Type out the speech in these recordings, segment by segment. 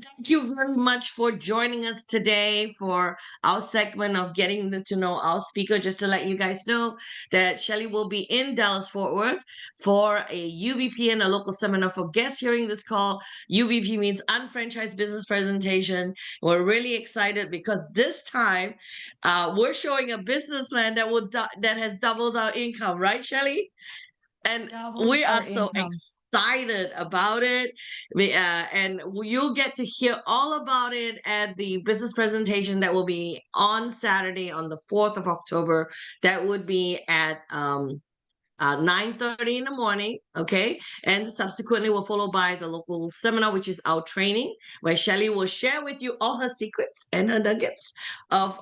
Thank you very much for joining us today for our segment of getting to know our speaker. Just to let you guys know that Shelley will be in Dallas Fort Worth for a UBP and a local seminar for guests hearing this call. UBP means Unfranchised Business Presentation. We're really excited because this time we're showing a business plan that has doubled our income, right, Shelley? And Doubled we are our so income. excited about it. And you'll get to hear all about it at the business presentation that will be on Saturday, on the 4th of October. That would be at 9:30 in the morning. Okay. And subsequently will follow by the local seminar, which is our training, where Shelly will share with you all her secrets and her nuggets of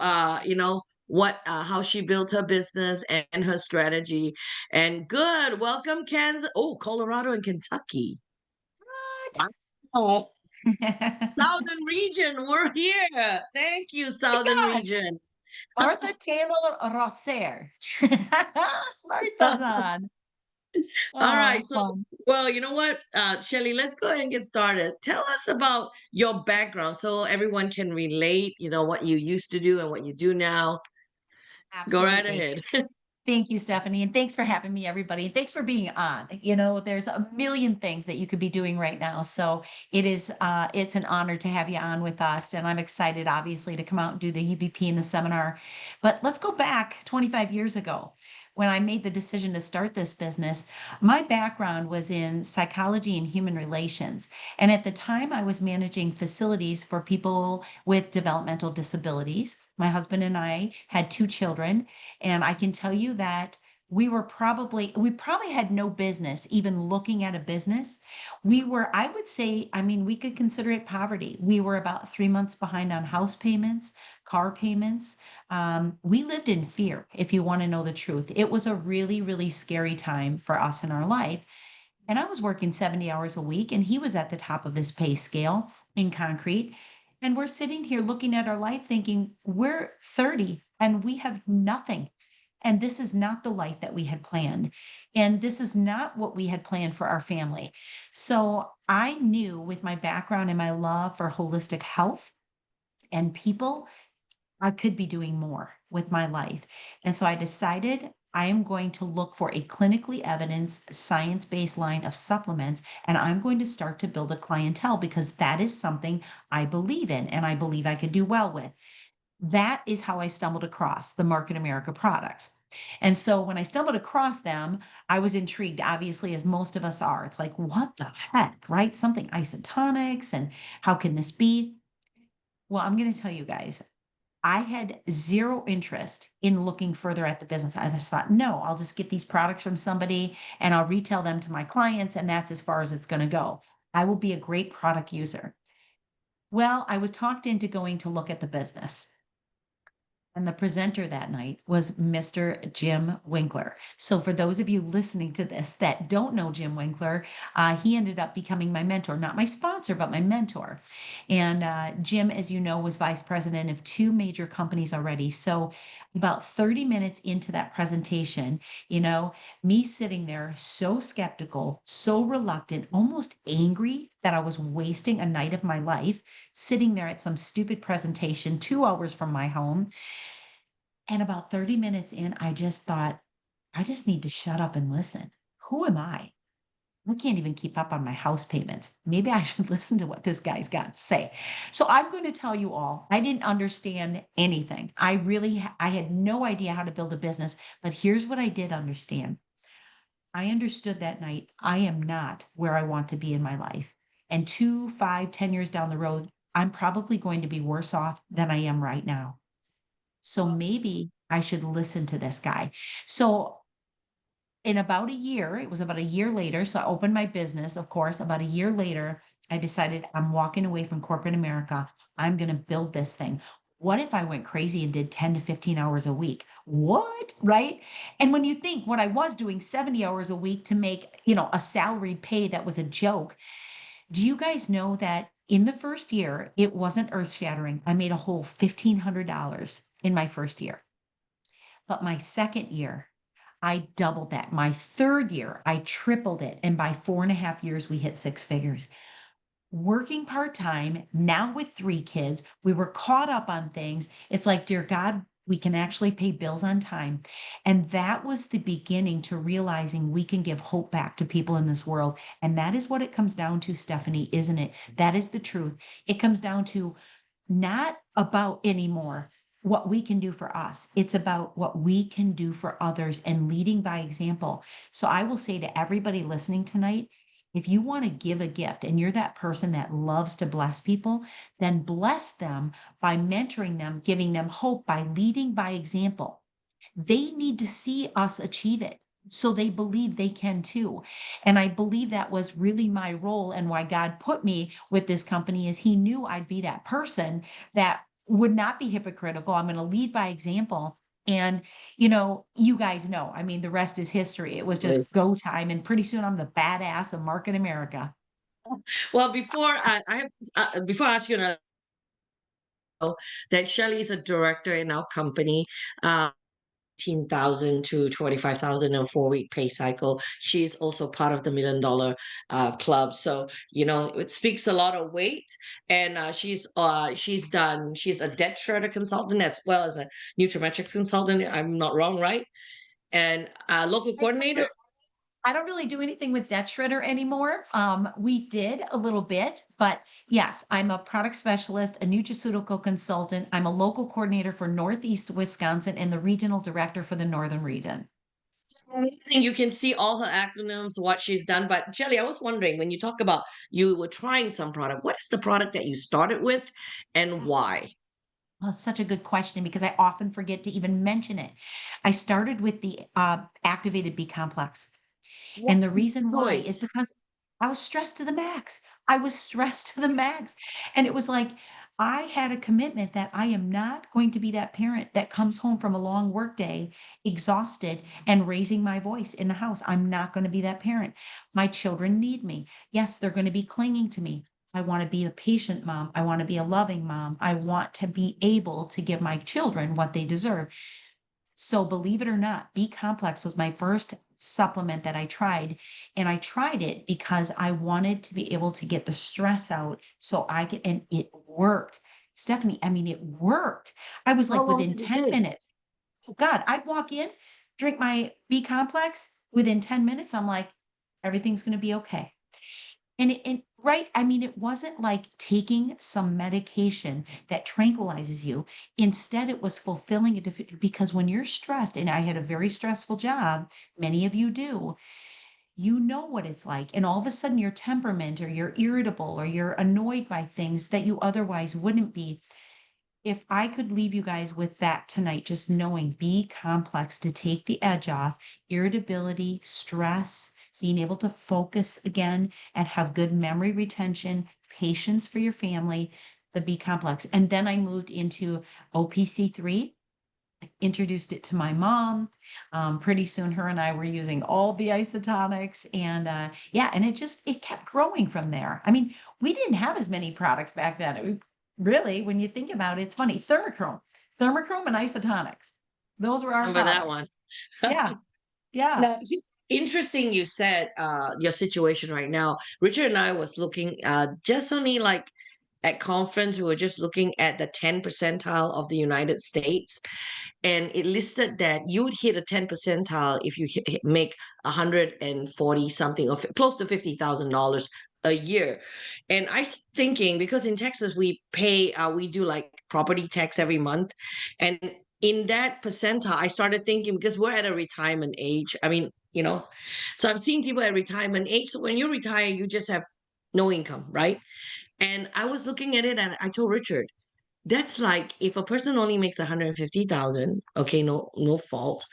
what how she built her business and her strategy. And good, welcome Kansas. Oh, Colorado and Kentucky. What? Wow. Oh Southern region, we're here. Thank you, my Southern gosh. region. Martha Taylor Rosser. Martha-san. All Oh, right. So, fun. well, you know what, Shelly, let's go ahead and get started. Tell us about your background so everyone can relate, what you used to do and what you do now. Go right Absolutely. ahead. Thank you, Stephanie. And thanks for having me, everybody. And thanks for being on. There's a million things that you could be doing right now. So it's an honor to have you on with us. And I'm excited, obviously, to come out and do the UBP and the seminar. But let's go back 25 years ago when I made the decision to start this business. My background was in psychology and human relations. And at the time, I was managing facilities for people with developmental disabilities. My husband and I had two children, and I can tell you that we probably had no business even looking at a business. I would say, I mean, we could consider it poverty. We were about 3 months behind on house payments, car payments. We lived in fear, if you want to know the truth. It was a really, really scary time for us in our life. And I was working 70 hours a week, and he was at the top of his pay scale in concrete. And we're sitting here looking at our life thinking, we're 30 and we have nothing. And this is not the life that we had planned. And this is not what we had planned for our family. So I knew with my background and my love for holistic health and people, I could be doing more with my life. And so I decided I am going to look for a clinically evidenced, science based line of supplements, and I'm going to start to build a clientele because that is something I believe in and I believe I could do well with. That is how I stumbled across the Market America products. And so when I stumbled across them, I was intrigued, obviously, as most of us are. It's like, what the heck, right? Something isotonics, and how can this be? Well, I'm going to tell you guys, I had zero interest in looking further at the business. I just thought, no, I'll just get these products from somebody and I'll retail them to my clients, and that's as far as it's going to go. I will be a great product user. Well, I was talked into going to look at the business. And the presenter that night was Mr. Jim Winkler. So, for those of you listening to this that don't know Jim Winkler, he ended up becoming my mentor, not my sponsor, but my mentor. And Jim, as you know, was vice president of two major companies already. So, about 30 minutes into that presentation, me sitting there so skeptical, so reluctant, almost angry that I was wasting a night of my life, sitting there at some stupid presentation 2 hours from my home. And about 30 minutes in, I just thought, I just need to shut up and listen. Who am I? I can't even keep up on my house payments. Maybe I should listen to what this guy's got to say. So I'm going to tell you all, I didn't understand anything. I had no idea how to build a business, but here's what I did understand. I understood that night, I am not where I want to be in my life. And 2, 5, 10 years down the road, I'm probably going to be worse off than I am right now. So maybe I should listen to this guy. So in about a year, it was about a year later. So I opened my business, of course. About a year later, I decided I'm walking away from corporate America. I'm going to build this thing. What if I went crazy and did 10 to 15 hours a week? What? Right? And when you think what I was doing 70 hours a week to make, a salaried pay that was a joke, do you guys know that in the first year, it wasn't earth shattering? I made a whole $1,500 in my first year. But my second year, I doubled that. My third year, I tripled it. And by 4.5 years, we hit six figures. working part-time, now with 3 kids, we were caught up on things. It's like, "Dear God, we can actually pay bills on time." And that was the beginning to realizing we can give hope back to people in this world, and that is what it comes down to, Stephanie, isn't it? That is the truth. It comes down to not about anymore what we can do for us. It's about what we can do for others and leading by example. So I will say to everybody listening tonight, if you want to give a gift and you're that person that loves to bless people, then bless them by mentoring them, giving them hope by leading by example. They need to see us achieve it so they believe they can too. And I believe that was really my role and why God put me with this company is he knew I'd be that person that would not be hypocritical. I'm going to lead by example. And, you guys know, I mean, the rest is history. It was Right. just go time. And pretty soon I'm the badass of Market America. Well, before I ask you another, that Shelley is a director in our company. 18,000 to 25,000 in a 4 week pay cycle. She's also part of the $1 million club. So, it speaks a lot of weight. And she's a debt shredder consultant as well as a nutrimetrics consultant. I'm not wrong, right? And local I don't coordinator. really, I don't really do anything with Debt Shredder anymore. We did a little bit, but yes, I'm a product specialist, a nutraceutical consultant. I'm a local coordinator for Northeast Wisconsin and the regional director for the Northern region. Amazing. You can see all her acronyms, what she's done. But Jelly, I was wondering when you talk about you were trying some product, what is the product that you started with and why? Well, it's such a good question because I often forget to even mention it. I started with the activated B complex. What And the reason why is choice? because I was stressed to the max. I was stressed to the max. And it was like, I had a commitment that I am not going to be that parent that comes home from a long workday, exhausted and raising my voice in the house. I'm not going to be that parent. My children need me. Yes, they're going to be clinging to me. I want to be a patient mom. I want to be a loving mom. I want to be able to give my children what they deserve. So believe it or not, B complex was my first supplement that I tried. And I tried it because I wanted to be able to get the stress out so I could, and it worked. Stephanie, I mean, it worked. I was How like long within did it 10 take? minutes. Oh God, I'd walk in, drink my B complex. Within 10 minutes, I'm like, everything's going to be okay. And right, I mean, it wasn't like taking some medication that tranquilizes you. Instead, it was fulfilling a because when you're stressed, and I had a very stressful job, many of you do, you know what it's like. And all of a sudden, your temperament or you're irritable or you're annoyed by things that you otherwise wouldn't be. If I could leave you guys with that tonight, just knowing be complex to take the edge off, irritability, stress, being able to focus again and have good memory retention, patience for your family, the be complex. And then I moved into OPC3, introduced it to my mom. Pretty soon, her and I were using all the isotonics, and yeah, and it kept growing from there. I mean, we didn't have as many products back then. Really, when you think about it, it's funny. Thermochrome, and isotonics. Those were our Remember that products. one. Yeah, yeah. Now, interesting you said your situation right now. Richard and I was looking just only like at conference, we were just looking at the 10 percentile of the United States. And it listed that you would hit a 10 percentile if you make 140 something or close to $50,000 a year. And I started thinking, because in Texas we do like property tax every month, and in that percentile I started thinking, because we're at a retirement age, I mean, so I'm seeing people at retirement age. So when you retire, you just have no income, right? And I was looking at it and I told Richard, that's like if a person only makes 150,000, okay, no fault.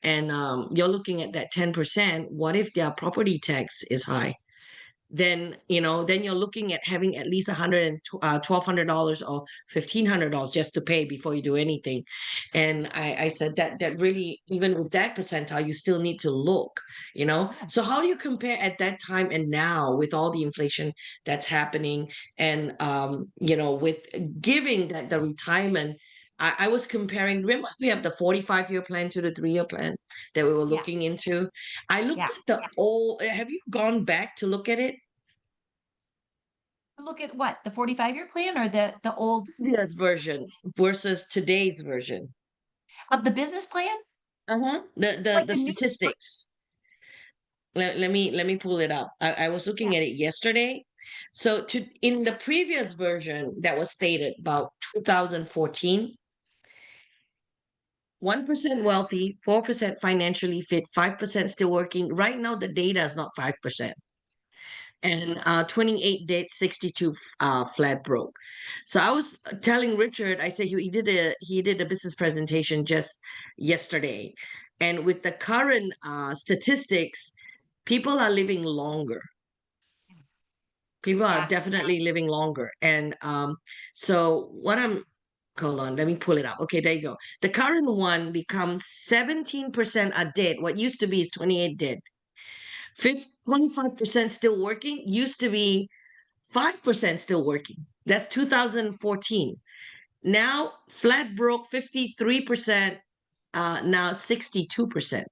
And you're looking at that 10%, what if their property tax is high? Then you're looking at having at least $1,200 or $1,500 just to pay before you do anything. And I said that really, even with that percentile, you still need to look. So Yes. how do you compare at that time and now with all the inflation that's happening, and with giving that the retirement. I was comparing, remember we have the 45-year plan to the 3-year plan that we were Yeah, looking into. I looked yeah. at the old, have you gone back to look at it? Look at what, the 45-year plan or the old Previous version versus today's version. of the business plan? Uh-huh. The the Like the the new statistics. Let me pull it up. I was yeah, looking at it yesterday. So to in the previous version that was stated about 2014, 1% wealthy, 4% financially fit, 5% still working. Right now, the data is not 5%. And 28 dead, 62 flat broke. So I was telling Richard, I said he did a business presentation just yesterday. And with the current statistics, people are living longer. People are yeah. definitely living longer. And so what I'm hold on, let me pull it up. Okay, there you go. The current one becomes 17% are dead. What used to be is 28 dead. 25% still working, used to be 5% still working. That's 2014. Now flat broke 53%, now 62%.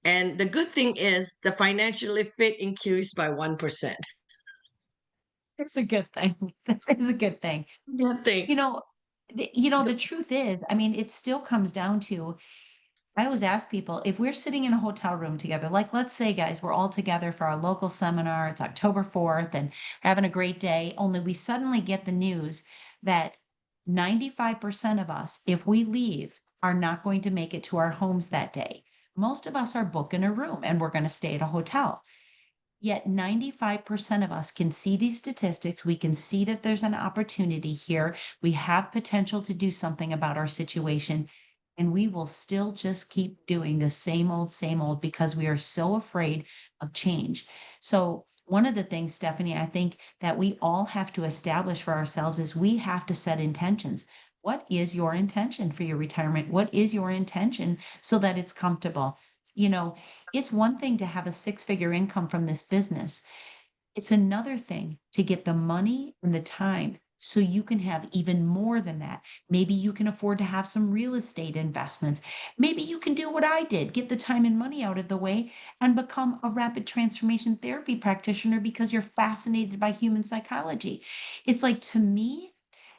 And the good thing is the financially fit increased by 1%. It's a good thing. That is a good thing. Good thing. You know, the truth is, I mean, it still comes down to I always ask people if we're sitting in a hotel room together, like let's say, guys, we're all together for our local seminar, it's October 4th, and we're having a great day, only we suddenly get the news that 95% of us, if we leave, are not going to make it to our homes that day. Most of us are booking a room and we're going to stay at a hotel. Yet 95% of us can see these statistics. We can see that there's an opportunity here. We have potential to do something about our situation. And we will still just keep doing the same old because we are so afraid of change. So, one of the things, Stephanie, I think that we all have to establish for ourselves is we have to set intentions. What is your intention for your retirement? What is your intention so that it's comfortable? You know, it's one thing to have a six-figure income from this business. It's another thing to get the money and the time so you can have even more than that. Maybe you can afford to have some real estate investments. Maybe you can do what I did, get the time and money out of the way and become a rapid transformation therapy practitioner because you're fascinated by human psychology. It's like to me,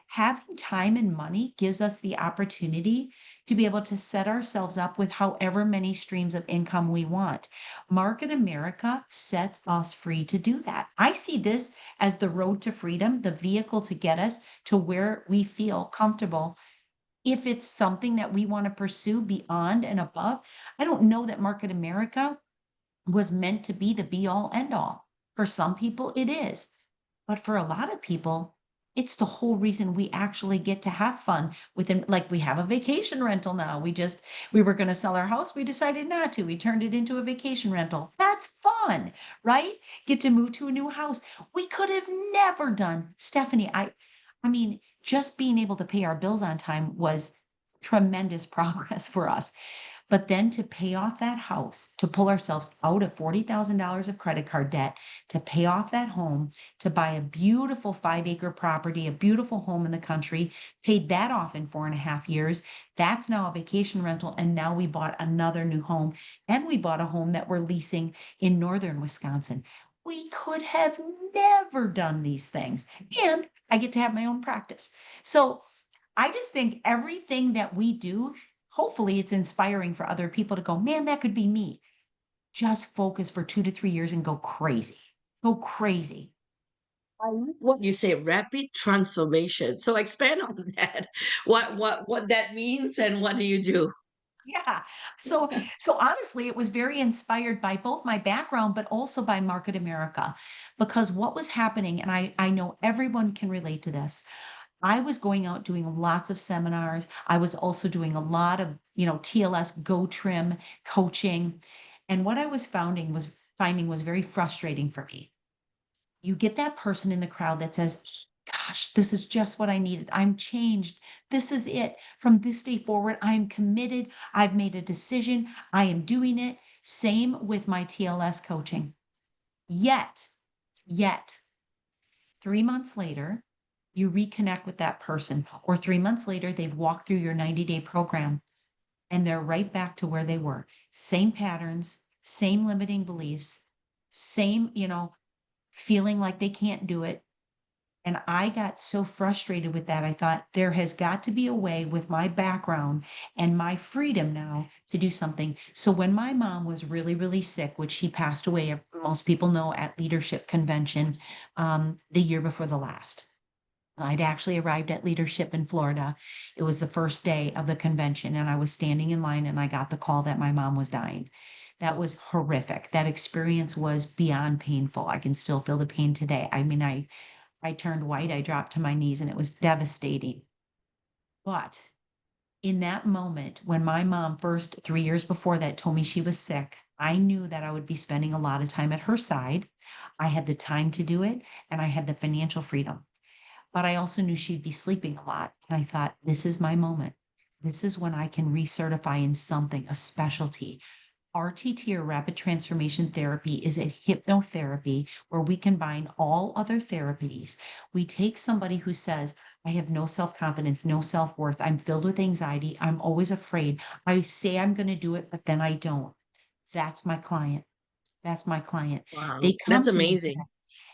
having time and money gives us the opportunity to be able to set ourselves up with however many streams of income we want. Market America sets us free to do that. I see this as the road to freedom, the vehicle to get us to where we feel comfortable. If it's something that we want to pursue beyond and above, I don't know that Market America was meant to be the be all end all. For some people, it is. But for a lot of people, it's the whole reason we actually get to have fun within like we have a vacation rental now. We were going to sell our house, we decided not to. We turned it into a vacation rental. That's fun, right? Get to move to a new house. We could have never done. Stephanie, I mean, just being able to pay our bills on time was tremendous progress for us. But then to pay off that house, to pull ourselves out of $40,000 of credit card debt, to pay off that home, to buy a beautiful 5-acre property, a beautiful home in the country, paid that off in 4.5 years. That's now a vacation rental. And now we bought another new home and we bought a home that we're leasing in northern Wisconsin. We could have never done these things. And I get to have my own practice. So I just think everything that we do, hopefully it's inspiring for other people to go, man, that could be me. Just focus for 2 to 3 years and go crazy. Go crazy. I like what you say, rapid transformation. So expand on that. What that means and what do you do? Yeah. So honestly, it was very inspired by both my background, but also by Market America, because what was happening, and I know everyone can relate to this. I was going out doing lots of seminars. I was also doing a lot of, TLS Go Trim coaching. And what I was finding was very frustrating for me. You get that person in the crowd that says, gosh, this is just what I needed. I'm changed. This is it. From this day forward, I am committed. I've made a decision. I am doing it. Same with my TLS coaching. Yet, 3 months later, you reconnect with that person, or 3 months later, they've walked through your 90-day program and they're right back to where they were. Same patterns, same limiting beliefs, same, feeling like they can't do it. And I got so frustrated with that. I thought there has got to be a way with my background and my freedom now to do something. So when my mom was really, really sick, which she passed away, most people know at leadership convention the year before the last. I'd actually arrived at leadership in Florida. It was the first day of the convention, and I was standing in line and I got the call that my mom was dying. That was horrific. That experience was beyond painful. I can still feel the pain today. I mean, I turned white, I dropped to my knees, and it was devastating. But in that moment, when my mom first 3 years before that told me she was sick, I knew that I would be spending a lot of time at her side. I had the time to do it, and I had the financial freedom. But I also knew she'd be sleeping a lot, and I thought, "This is my moment. This is when I can recertify in something, a specialty." RTT or rapid transformation therapy is a hypnotherapy where we combine all other therapies. We take somebody who says, I have no self confidence, no self worth. I'm filled with anxiety. I'm always afraid. I say I'm going to do it, but then I don't. That's my client. That's my client. Wow, They that's come to me for amazing. that.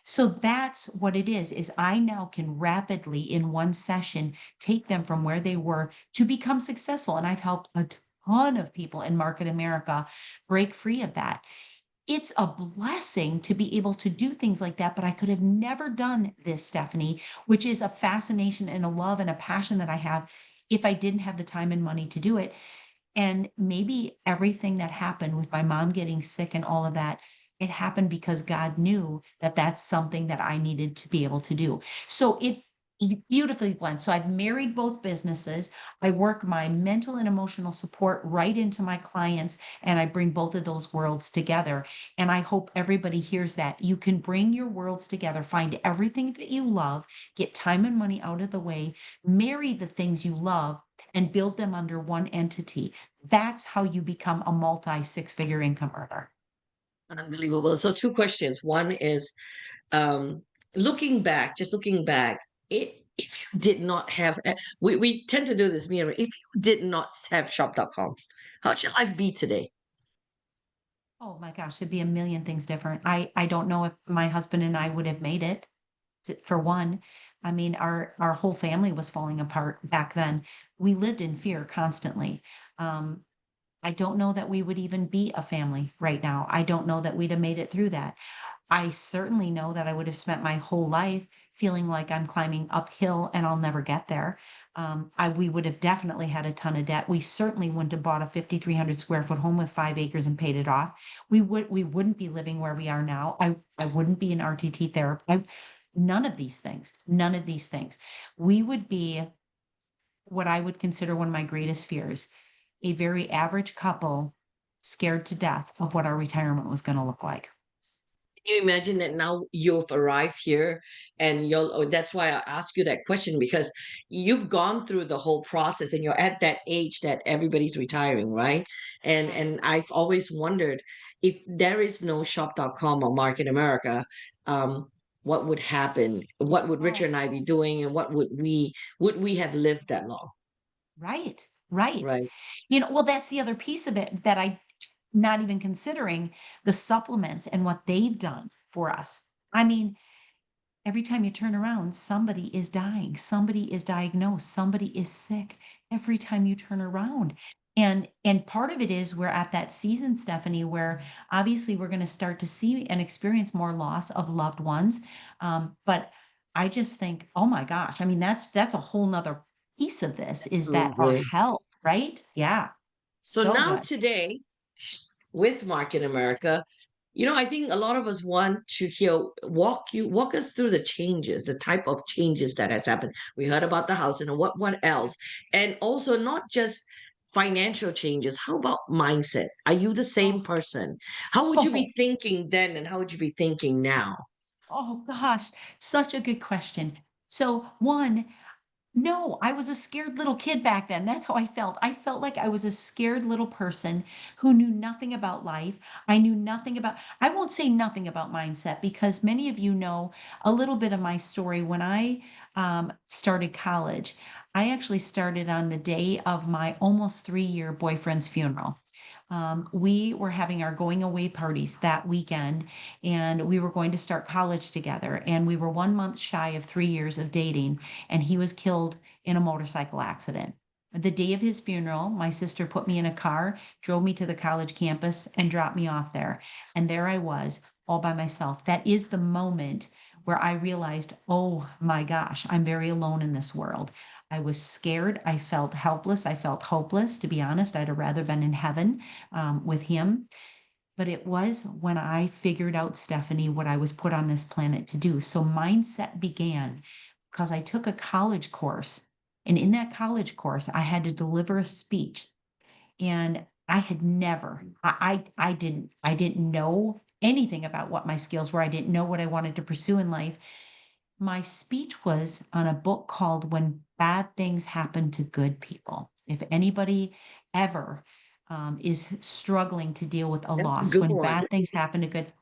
So that's what it is I now can rapidly in one session take them from where they were to become successful. And I've helped a ton of people in market America break free of that. It's a blessing to be able to do things like that, but I could have never done this, Stephanie, which is a fascination and a love and a passion that I have if I didn't have the time and money to do it. And maybe everything that happened with my mom getting sick and all of that, it happened because God knew that that's something that I needed to be able to do. So it beautifully blends. So I've married both businesses. I work my mental and emotional support right into my clients, and I bring both of those worlds together. And I hope everybody hears that. You can bring your worlds together, find everything that you love, get time and money out of the way, marry the things you love, and build them under one entity. That's how you become a multi six-figure income earner. Unbelievable. So two questions. One is um looking back, just looking back, if you did not have we tend to do this, me and Ray, if you did not have shop.com, how'd your life be today? Oh my gosh, it'd be a million things different. I don't know if my husband and I would have made it. For one, I mean, our whole family was falling apart back then. We lived in fear constantly. Um, I don't know that we would even be a family right now. I don't know that we'd have made it through that. I certainly know that I would have spent my whole life feeling like I'm climbing uphill and I'll never get there. We would have definitely had a ton of debt. We certainly wouldn't have bought a 5,300 square foot home with 5 acres and paid it off. We wouldn't be living where we are now. I wouldn't be an RTT therapist. None of these things. None of these things. We would be what I would consider one of my greatest fears, a very average couple scared to death of what our retirement was going to look like. Can you imagine that now you've arrived here and that's why I ask you that question, because you've gone through the whole process and you're at that age that everybody's retiring, right? And I've always wondered if there is no shop.com or Market America, um, what would happen? What would Richard Oh, and I be doing? And what would we have lived that long? right, right. Right. Well, that's the other piece of it that I not even considering the supplements and what they've done for us. I mean, every time you turn around, somebody is dying, somebody is diagnosed, somebody is sick every time you turn around. And part of it is we're at that season, Stephanie, where obviously we're going to start to see and experience more loss of loved ones. But I just think, oh my gosh, I mean, that's a whole nother piece of this is that our Absolutely. health, right? Yeah. So So now good. today, with Market America, I think a lot of us want to hear walk us through the changes, the type of changes that has happened. We heard about the house and what else, and also not just financial changes. How about mindset? Are you the Oh, same person? How would you oh, be thinking then, and how would you be thinking now? oh gosh, such a good question. So one, no, I was a scared little kid back then. That's how I felt. I felt like I was a scared little person who knew nothing about life. I knew nothing about, I won't say nothing about mindset because many of you know a little bit of my story. When I started college, I actually started on the day of my almost 3 year boyfriend's funeral. We were having our going away parties that weekend, and we were going to start college together. And we were 1 month shy of 3 years of dating, and he was killed in a motorcycle accident. The day of his funeral, my sister put me in a car, drove me to the college campus, and dropped me off there. And there I was, all by myself. That is the moment where I realized, oh my gosh, I'm very alone in this world. I was scared. I felt helpless. I felt hopeless. To be honest, I'd have rather been in heaven with him. But it was when I figured out, Stephanie, what I was put on this planet to do. So mindset began because I took a college course. And in that college course, I had to deliver a speech. And I had never, I didn't know anything about what my skills were. I didn't know what I wanted to pursue in life. My speech was on a book called When Bad Things Happen to Good People. If anybody ever is struggling to deal with a That's a loss, good when one. bad things happen to good,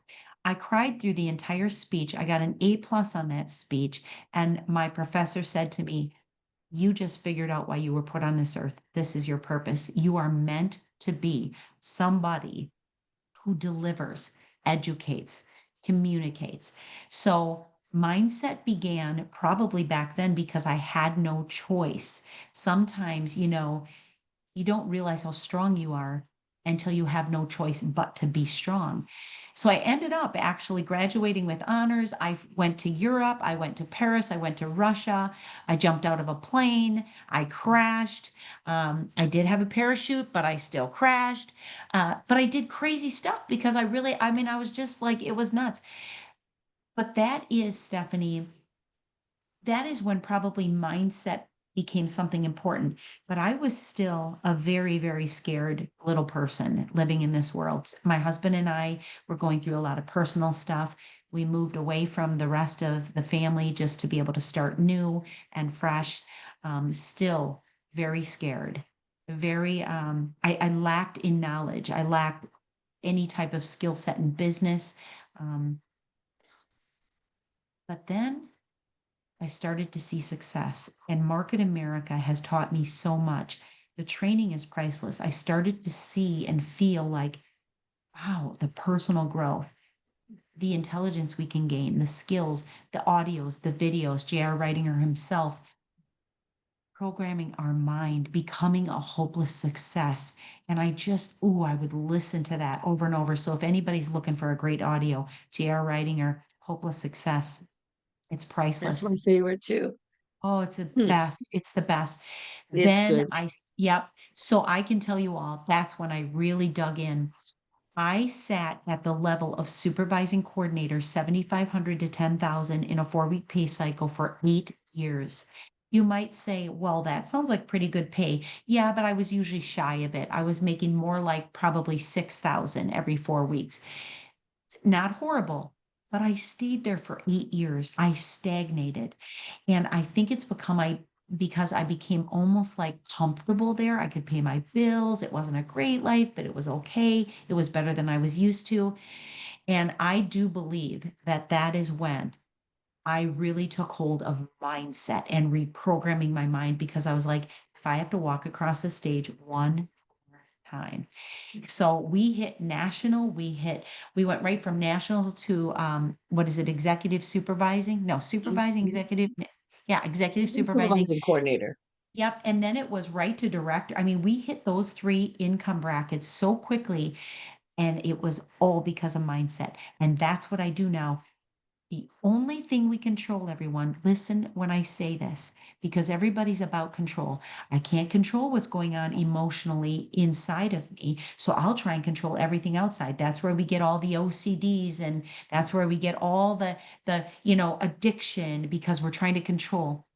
I cried through the entire speech. I got an A+ on that speech. And my professor said to me, you just figured out why you were put on this earth. This is your purpose. You are meant to be somebody who delivers, educates, communicates. So mindset began probably back then because I had no choice. Sometimes, you don't realize how strong you are until you have no choice but to be strong. So I ended up actually graduating with honors. Went to Europe, I went to Paris, I went to Russia. I jumped out of a plane, I crashed. I did have a parachute, but I still crashed. But I did crazy stuff because I mean, I was just like, it was nuts. But that is, Stephanie, that is when probably mindset became something important. But I was still a very, very scared little person living in this world. My husband and I were going through a lot of personal stuff. We moved away from the rest of the family just to be able to start new and fresh. Still very scared. I lacked in knowledge. I lacked any type of skill set in business. Um, but then I started to see success, and Market America has taught me so much. The training is priceless. I started to see and feel like, wow, the personal growth, the intelligence we can gain, the skills, the audios, the videos, J.R. Wrightinger himself, programming our mind, becoming a hopeless success. And I would listen to that over and over. So if anybody's looking for a great audio, J.R. Wrightinger, Hopeless Success, it's That's priceless. my favorite too. Oh, it's the Hmm, best. It's the best. it's Then good. yep. So I can tell you all, that's when I really dug in. I sat at the level of supervising coordinator, 7,500 to 10,000 in a 4-week pay cycle for 8 years. You might say, well, that sounds like pretty good pay. Yeah, but I was usually shy of it. I was making more like probably 6,000 every 4 weeks. Not horrible, but I stayed there for 8 years. I stagnated. And I think it's because I became almost like comfortable there. I could pay my bills. It wasn't a great life, but it was okay. It was better than I was used to. And I do believe that that is when I really took hold of mindset and reprogramming my mind because I was like, if I have to walk across the stage one time. So we went right from national to what is it, executive supervising? No, supervising Mhm. executive. Yeah, executive supervising. Supervising coordinator. Yep. And then it was right to director. I mean, we hit those three income brackets so quickly, and it was all because of mindset. And that's what I do now. The only thing we control, everyone, listen when I say this, because everybody's about control. I can't control what's going on emotionally inside of me. So I'll try and control everything outside. That's where we get all the OCDs, and that's where we get all the addiction because we're trying to control.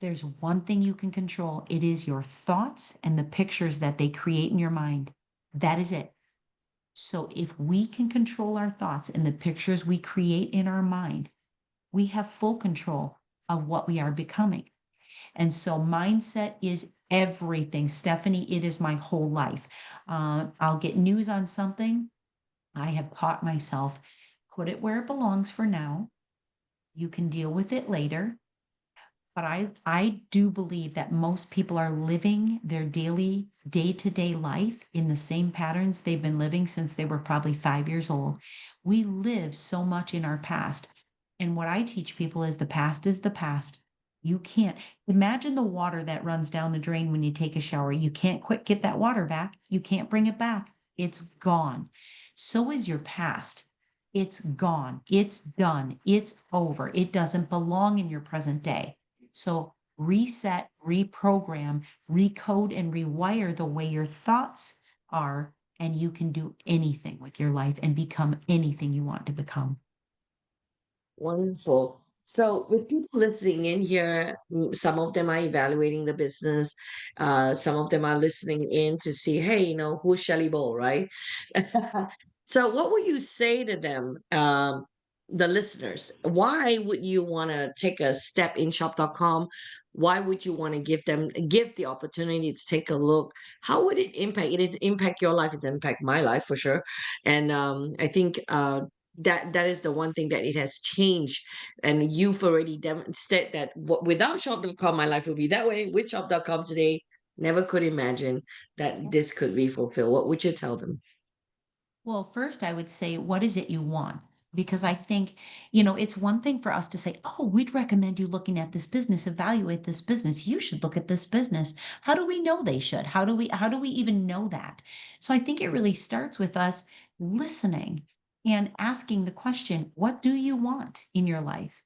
There's one thing you can control. It is your thoughts and the pictures that they create in your mind. That is it. So if we can control our thoughts and the pictures we create in our mind, we have full control of what we are becoming. And so mindset is everything. Stephanie, it is my whole life. I'll get news on something. I have taught myself, put it where it belongs for now. You can deal with it later. But I do believe that most people are living their daily day-to-day life in the same patterns they've been living since they were probably 5 years old. We live so much in our past. And what I teach people is the past is the past. You can't imagine the water that runs down the drain when you take a shower. You can't quit get that water back. You can't bring it back. It's gone. So is your past. It's gone. It's done. It's over. It doesn't belong in your present day. So reset, reprogram, recode, and rewire the way your thoughts are, and you can do anything with your life and become anything you want to become. Wonderful. So, with people listening in here, some of them are evaluating the business. Some of them are listening in to see, hey, who's Chele Boe, right? So, what would you say to them, the listeners? Why would you want to take a step in shop.com? Why would you want to give the opportunity to take a look? How would it impact? It is impact your life. It's impact my life for sure. And I think that is the one thing that it has changed, and you've already demonstrated that without shop.com my life would be that way. With shop.com today, never could imagine that this could be fulfilled. What would you tell them? Well, first, I would say, what is it you want? Because I think, it's one thing for us to say, oh, we'd recommend you looking at this business, evaluate this business. You should look at this business. How do we know they should? How do we even know that? So I think it really starts with us listening and asking the question, what do you want in your life?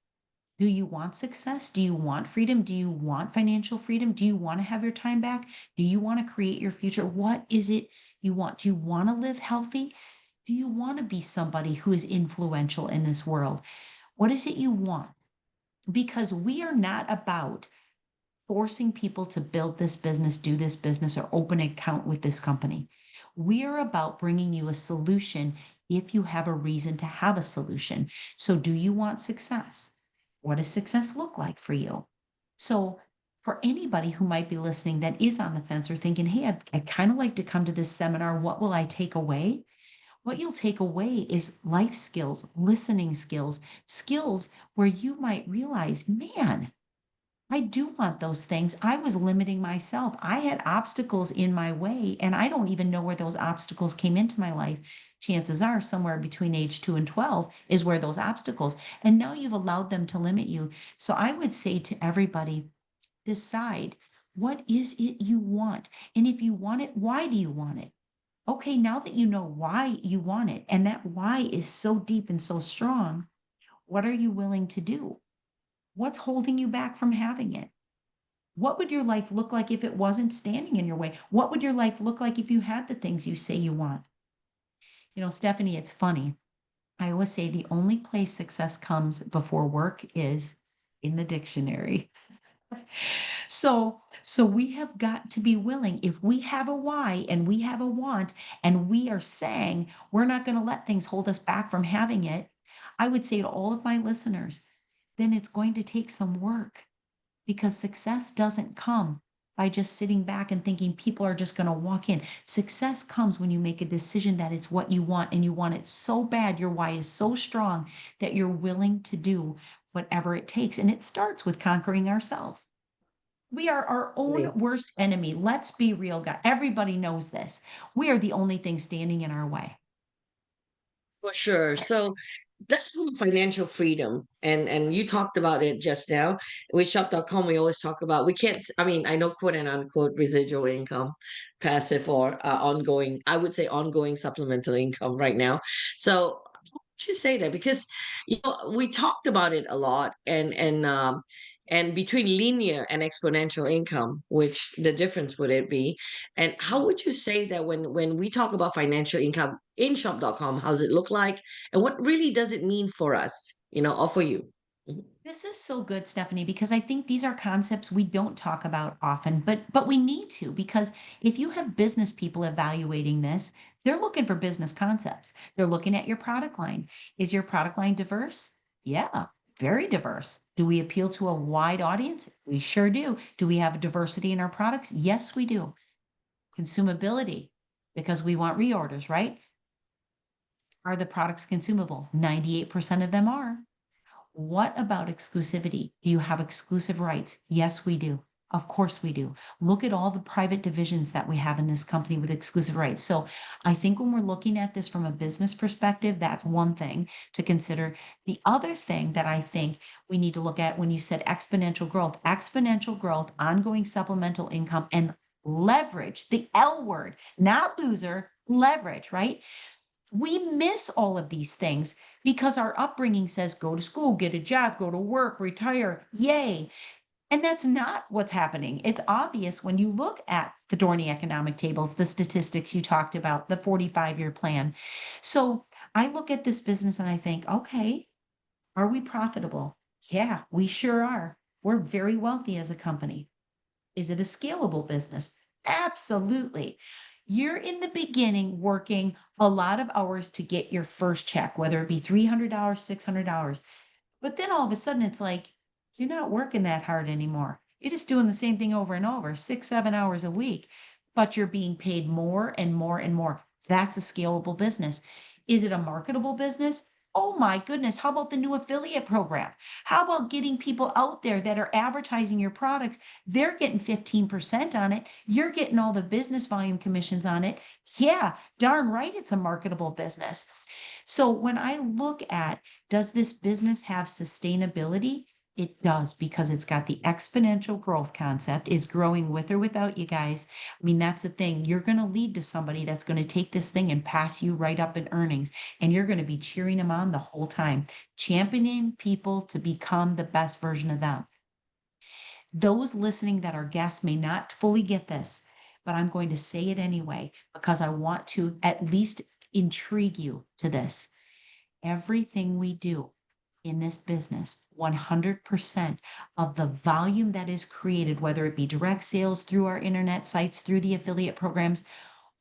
Do you want success? Do you want freedom? Do you want financial freedom? Do you want to have your time back? Do you want to create your future? What is it you want? Do you want to live healthy? Do you want to be somebody who is influential in this world? What is it you want? Because we are not about forcing people to build this business, do this business, or open an account with this company. We are about bringing you a solution if you have a reason to have a solution. So, do you want success? What does success look like for you? So, for anybody who might be listening that is on the fence or thinking, hey, I'd kind of like to come to this seminar, what will I take away? What you'll take away is life skills, listening skills, skills where you might realize, man, I do want those things. I was limiting myself. I had obstacles in my way, and I don't even know where those obstacles came into my life. Chances are somewhere between age 2 and 12 is where those obstacles. And now you've allowed them to limit you. So I would say to everybody, decide what is it you want? And if you want it, why do you want it? Okay, now that you know why you want it, and that why is so deep and so strong, what are you willing to do? What's holding you back from having it? What would your life look like if it wasn't standing in your way? What would your life look like if you had the things you say you want? Stephanie, it's funny. I always say the only place success comes before work is in the dictionary. So we have got to be willing. If we have a why and we have a want, and we are saying we're not going to let things hold us back from having it, I would say to all of my listeners, then it's going to take some work, because success doesn't come by just sitting back and thinking people are just going to walk in. Success comes when you make a decision that it's what you want, and you want it so bad. Your why is so strong that you're willing to do whatever it takes. And it starts with conquering ourselves. We are our own worst enemy. Let's be real, guys. Everybody knows this. We are the only thing standing in our way. For sure. So that's from financial freedom. And you talked about it just now. With shop.com, we always talk about we can't I mean, I know quote and unquote residual income, passive or ongoing, I would say ongoing supplemental income right now. So why would you say that? Because we talked about it a lot, and between linear and exponential income, which the difference would it be? And how would you say that when we talk about financial income in shop.com, how does it look like? And what really does it mean for us, or for you? Mhm. This is so good, Stephanie, because I think these are concepts we don't talk about often, but we need to, because if you have business people evaluating this, they're looking for business concepts. They're looking at your product line. Is your product line diverse? Yeah, very diverse. Do we appeal to a wide audience? We sure do. Do we have a diversity in our products? Yes, we do. Consumability, because we want reorders, right? Are the products consumable? 98% of them are. What about exclusivity? Do you have exclusive rights? Yes, we do. Of course we do. Look at all the private divisions that we have in this company with exclusive rights. So I think when we're looking at this from a business perspective, that's one thing to consider. The other thing that I think we need to look at when you said exponential growth, ongoing supplemental income, and leverage, the L word, not loser, leverage, right? We miss all of these things because our upbringing says go to school, get a job, go to work, retire, yay. And that's not what's happening. It's obvious when you look at the Dorney economic tables, the statistics you talked about, the 45-year plan. So I look at this business and I think, okay, are we profitable? Yeah, we sure are. We're very wealthy as a company. Is it a scalable business? Absolutely. You're in the beginning working a lot of hours to get your first check, whether it be $300, $600. But then all of a sudden it's like, you're not working that hard anymore. You're just doing the same thing over and over, 6, 7 hours a week, but you're being paid more and more and more. That's a scalable business. Is it a marketable business? Oh my goodness. How about the new affiliate program? How about getting people out there that are advertising your products? They're getting 15% on it. You're getting all the business volume commissions on it. Yeah, darn right, it's a marketable business. So when I look at, does this business have sustainability? It does because it's got the exponential growth concept. It's growing with or without you guys. I mean, that's the thing. You're going to lead to somebody that's going to take this thing and pass you right up in earnings. And you're going to be cheering them on the whole time, championing people to become the best version of them. Those listening that are guests may not fully get this, but I'm going to say it anyway because I want to at least intrigue you to this. Everything we do in this business, 100% of the volume that is created, whether it be direct sales through our internet sites, through the affiliate programs,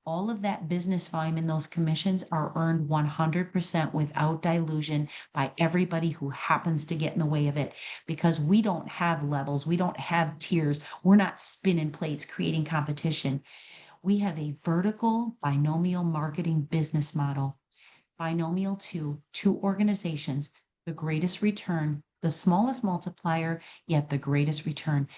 all of that business volume and those commissions are earned 100% without dilution by everybody who happens to get in the way of it because we don't have levels, we don't have tiers, we're not spinning plates creating competition. We have a vertical binomial marketing business model, binomial to two organizations, the greatest return, the smallest multiplier, yet the greatest return.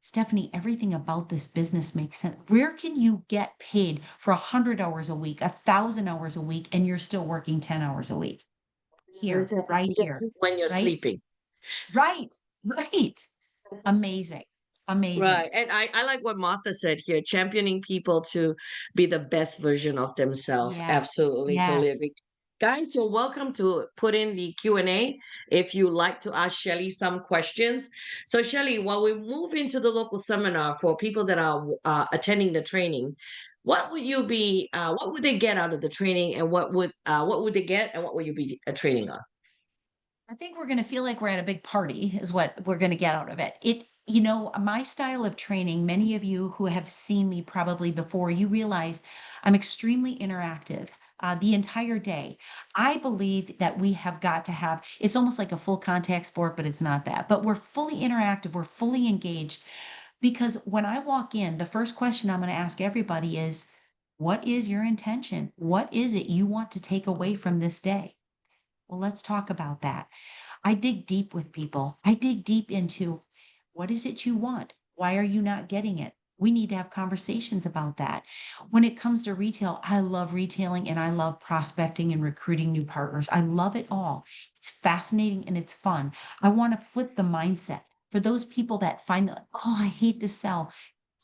Stephanie, everything about this business makes sense. Where can you get paid for 100 hours a week, 1,000 hours a week, and you're still working 10 hours a week? Here, right here, When you're right? sleeping. Right, right. Amazing, amazing. Right. And I like what Martha said here, championing people to be the best version of themselves. Yes, Absolutely, totally yes. agree. Guys, you're welcome to put in the Q&A if you like to ask Shelly some questions. So Shelly, while we move into the local seminar for people that are attending the training, what would they get out of the training and what would they get and what would you be training on? I think we're gonna feel like we're at a big party is what we're gonna get out of it. My style of training, many of you who have seen me probably before, you realize I'm extremely interactive. The entire day. I believe that we have got to have, it's almost like a full contact sport, but it's not that. But we're fully interactive, we're fully engaged because when I walk in, the first question I'm going to ask everybody is, what is your intention? What is it you want to take away from this day? Well, let's talk about that. I dig deep with people. I dig deep into what is it you want? Why are you not getting it? We need to have conversations about that. When it comes to retail, I love retailing and I love prospecting and recruiting new partners. I love it all. It's fascinating and it's fun. I want to flip the mindset for those people that find that, oh, I hate to sell.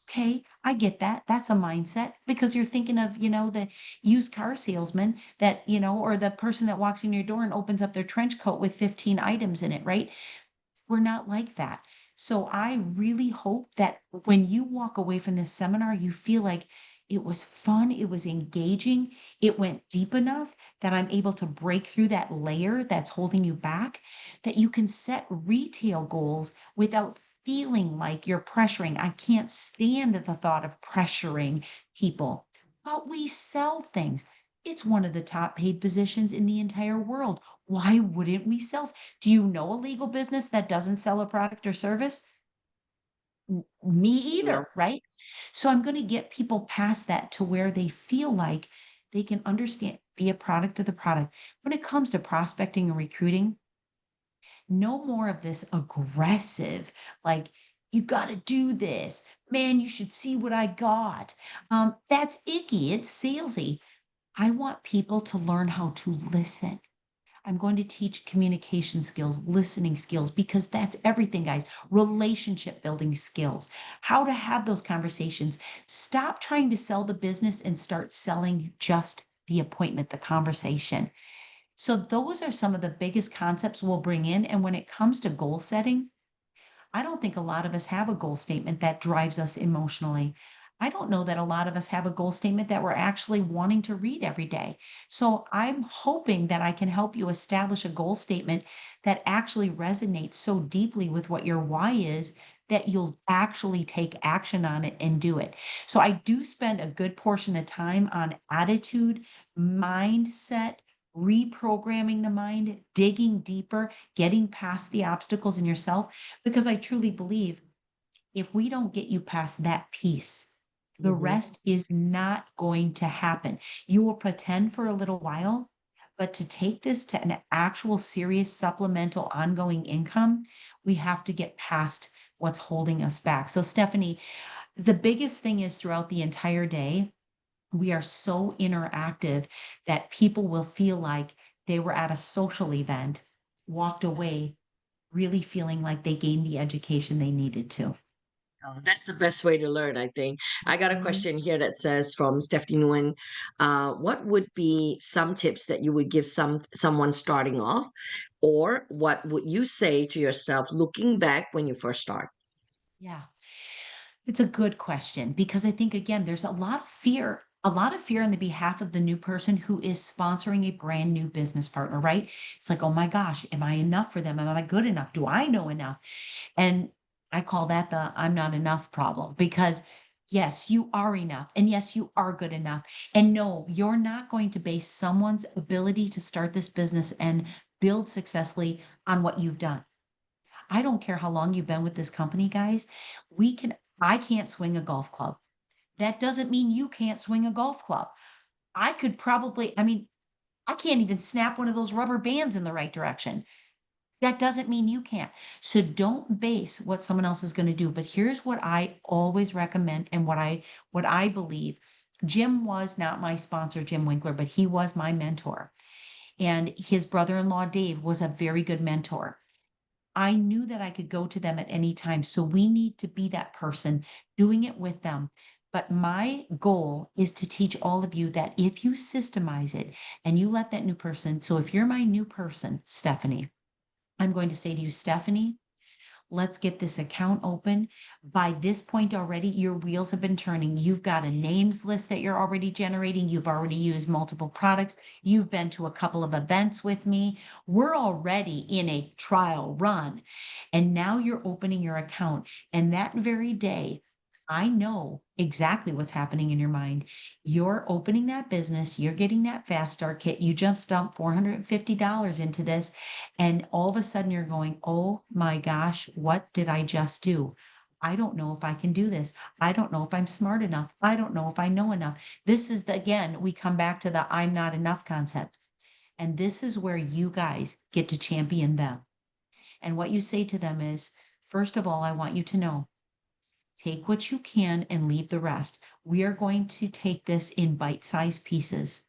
Okay, I get that. That's a mindset because you're thinking of, the used car salesman that, or the person that walks in your door and opens up their trench coat with 15 items in it, right? We're not like that. So I really hope that when you walk away from this seminar, you feel like it was fun, it was engaging, it went deep enough that I'm able to break through that layer that's holding you back, that you can set retail goals without feeling like you're pressuring. I can't stand the thought of pressuring people, but we sell things. It's one of the top paid positions in the entire world. Why wouldn't we sell? Do you know a legal business that doesn't sell a product or service? Me No. either, right? So I'm going to get people past that to where they feel like they can understand, be a product of the product. When it comes to prospecting and recruiting, No more of this aggressive, like, you got to do this. Man, you should see what I got. That's icky. It's salesy. I want people to learn how to listen. I'm going to teach communication skills, listening skills, because that's everything, guys. Relationship building skills, how to have those conversations. Stop trying to sell the business and start selling just the appointment, the conversation. So, those are some of the biggest concepts we'll bring in. And when it comes to goal setting, I don't think a lot of us have a goal statement that drives us emotionally. I don't know that a lot of us have a goal statement that we're actually wanting to read every day. So I'm hoping that I can help you establish a goal statement that actually resonates so deeply with what your why is that you'll actually take action on it and do it. So I do spend a good portion of time on attitude, mindset, reprogramming the mind, digging deeper, getting past the obstacles in yourself, because I truly believe if we don't get you past that piece, the Mhm. rest is not going to happen. You will pretend for a little while, but to take this to an actual serious supplemental ongoing income, we have to get past what's holding us back. So, Stephanie, the biggest thing is throughout the entire day, we are so interactive that people will feel like they were at a social event, walked away really feeling like they gained the education they needed to. Oh, that's the best way to learn, I think. I got a Mhm. question here that says from Stephanie Nguyen, what would be some tips that you would give someone starting off, or what would you say to yourself looking back when you first start? Yeah, it's a good question because I think, again, there's a lot of fear on the behalf of the new person who is sponsoring a brand new business partner, right? It's like, oh my gosh, am I enough for them? Am I good enough? Do I know enough? And I call that the I'm not enough problem because yes, you are enough. And yes, you are good enough. And no, you're not going to base someone's ability to start this business and build successfully on what you've done. I don't care how long you've been with this company, guys. I can't swing a golf club. That doesn't mean you can't swing a golf club. I mean, I can't even snap one of those rubber bands in the right direction. That doesn't mean you can't. So don't base what someone else is going to do. But here's what I always recommend and what I believe. Jim was not my sponsor, Jim Winkler, but he was my mentor. And his brother-in-law, Dave, was a very good mentor. I knew that I could go to them at any time. So we need to be that person doing it with them. But my goal is to teach all of you that if you systemize it and you let that new person, so if you're my new person, Stephanie, I'm going to say to you, Stephanie, let's get this account open. By this point already, your wheels have been turning. You've got a names list that you're already generating. You've already used multiple products. You've been to a couple of events with me. We're already in a trial run. And now you're opening your account. And that very day, I know exactly what's happening in your mind. You're opening that business, you're getting that fast start kit, you just dumped $450 into this, and all of a sudden you're going, oh my gosh, what did I just do? I don't know if I can do this. I don't know if I'm smart enough. I don't know if I know enough. This is again, we come back to the I'm not enough concept. And this is where you guys get to champion them. And what you say to them is, first of all, I want you to know, take what you can and leave the rest. We are going to take this in bite-sized pieces.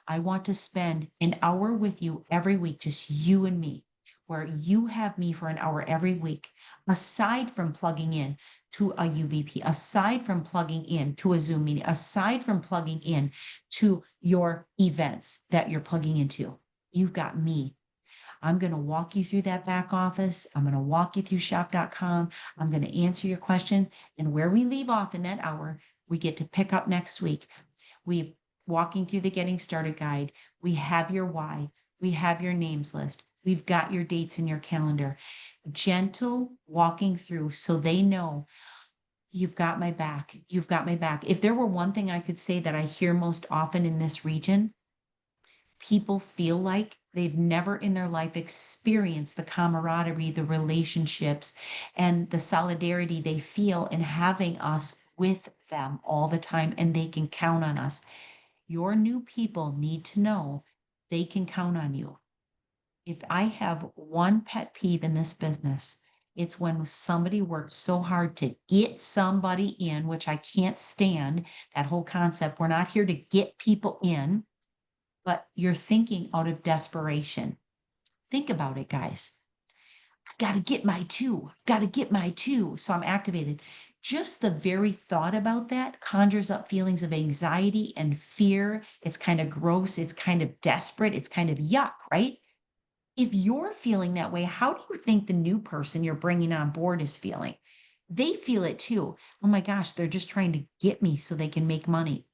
I want to spend an hour with you every week, just you and me, where you have me for an hour every week, aside from plugging in to a UBP, aside from plugging in to a Zoom meeting, aside from plugging in to your events that you're plugging into. You've got me. I'm going to walk you through that back office. I'm going to walk you through shop.com. I'm going to answer your questions. And where we leave off in that hour, we get to pick up next week. We walking through the getting started guide. We have your why. We have your names list. We've got your dates in your calendar. Gentle walking through so they know you've got my back. You've got my back. If there were one thing I could say that I hear most often in this region, people feel like they've never in their life experienced the camaraderie, the relationships, and the solidarity they feel in having us with them all the time, and they can count on us. Your new people need to know they can count on you. If I have one pet peeve in this business, it's when somebody works so hard to get somebody in, which I can't stand that whole concept. We're not here to get people in, but you're thinking out of desperation. Think about it, guys. I gotta get my two, gotta get my two. So I'm activated. Just the very thought about that conjures up feelings of anxiety and fear. It's kind of gross. It's kind of desperate. It's kind of yuck, right? If you're feeling that way, how do you think the new person you're bringing on board is feeling? They feel it too. Oh my gosh, they're just trying to get me so they can make money.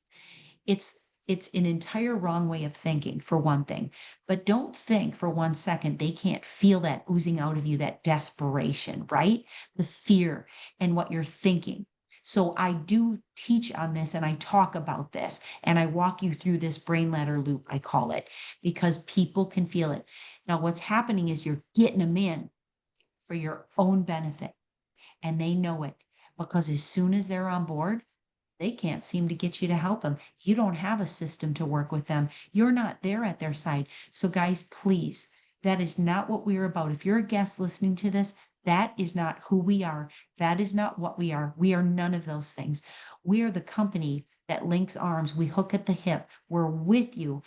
It's it's an entire wrong way of thinking for one thing. But don't think for 1 second they can't feel that oozing out of you, that desperation, right? The fear and what you're thinking. So I do teach on this and I talk about this and I walk you through this brain ladder loop, I call it, because people can feel it. Now, what's happening is you're getting them in for your own benefit and they know it because as soon as they're on board, they can't seem to get you to help them. You don't have a system to work with them. You're not there at their side. So, guys, please, that is not what we're about. If you're a guest listening to this, that is not who we are. That is not what we are. We are none of those things. We are the company that links arms. We hook at the hip. We're with you.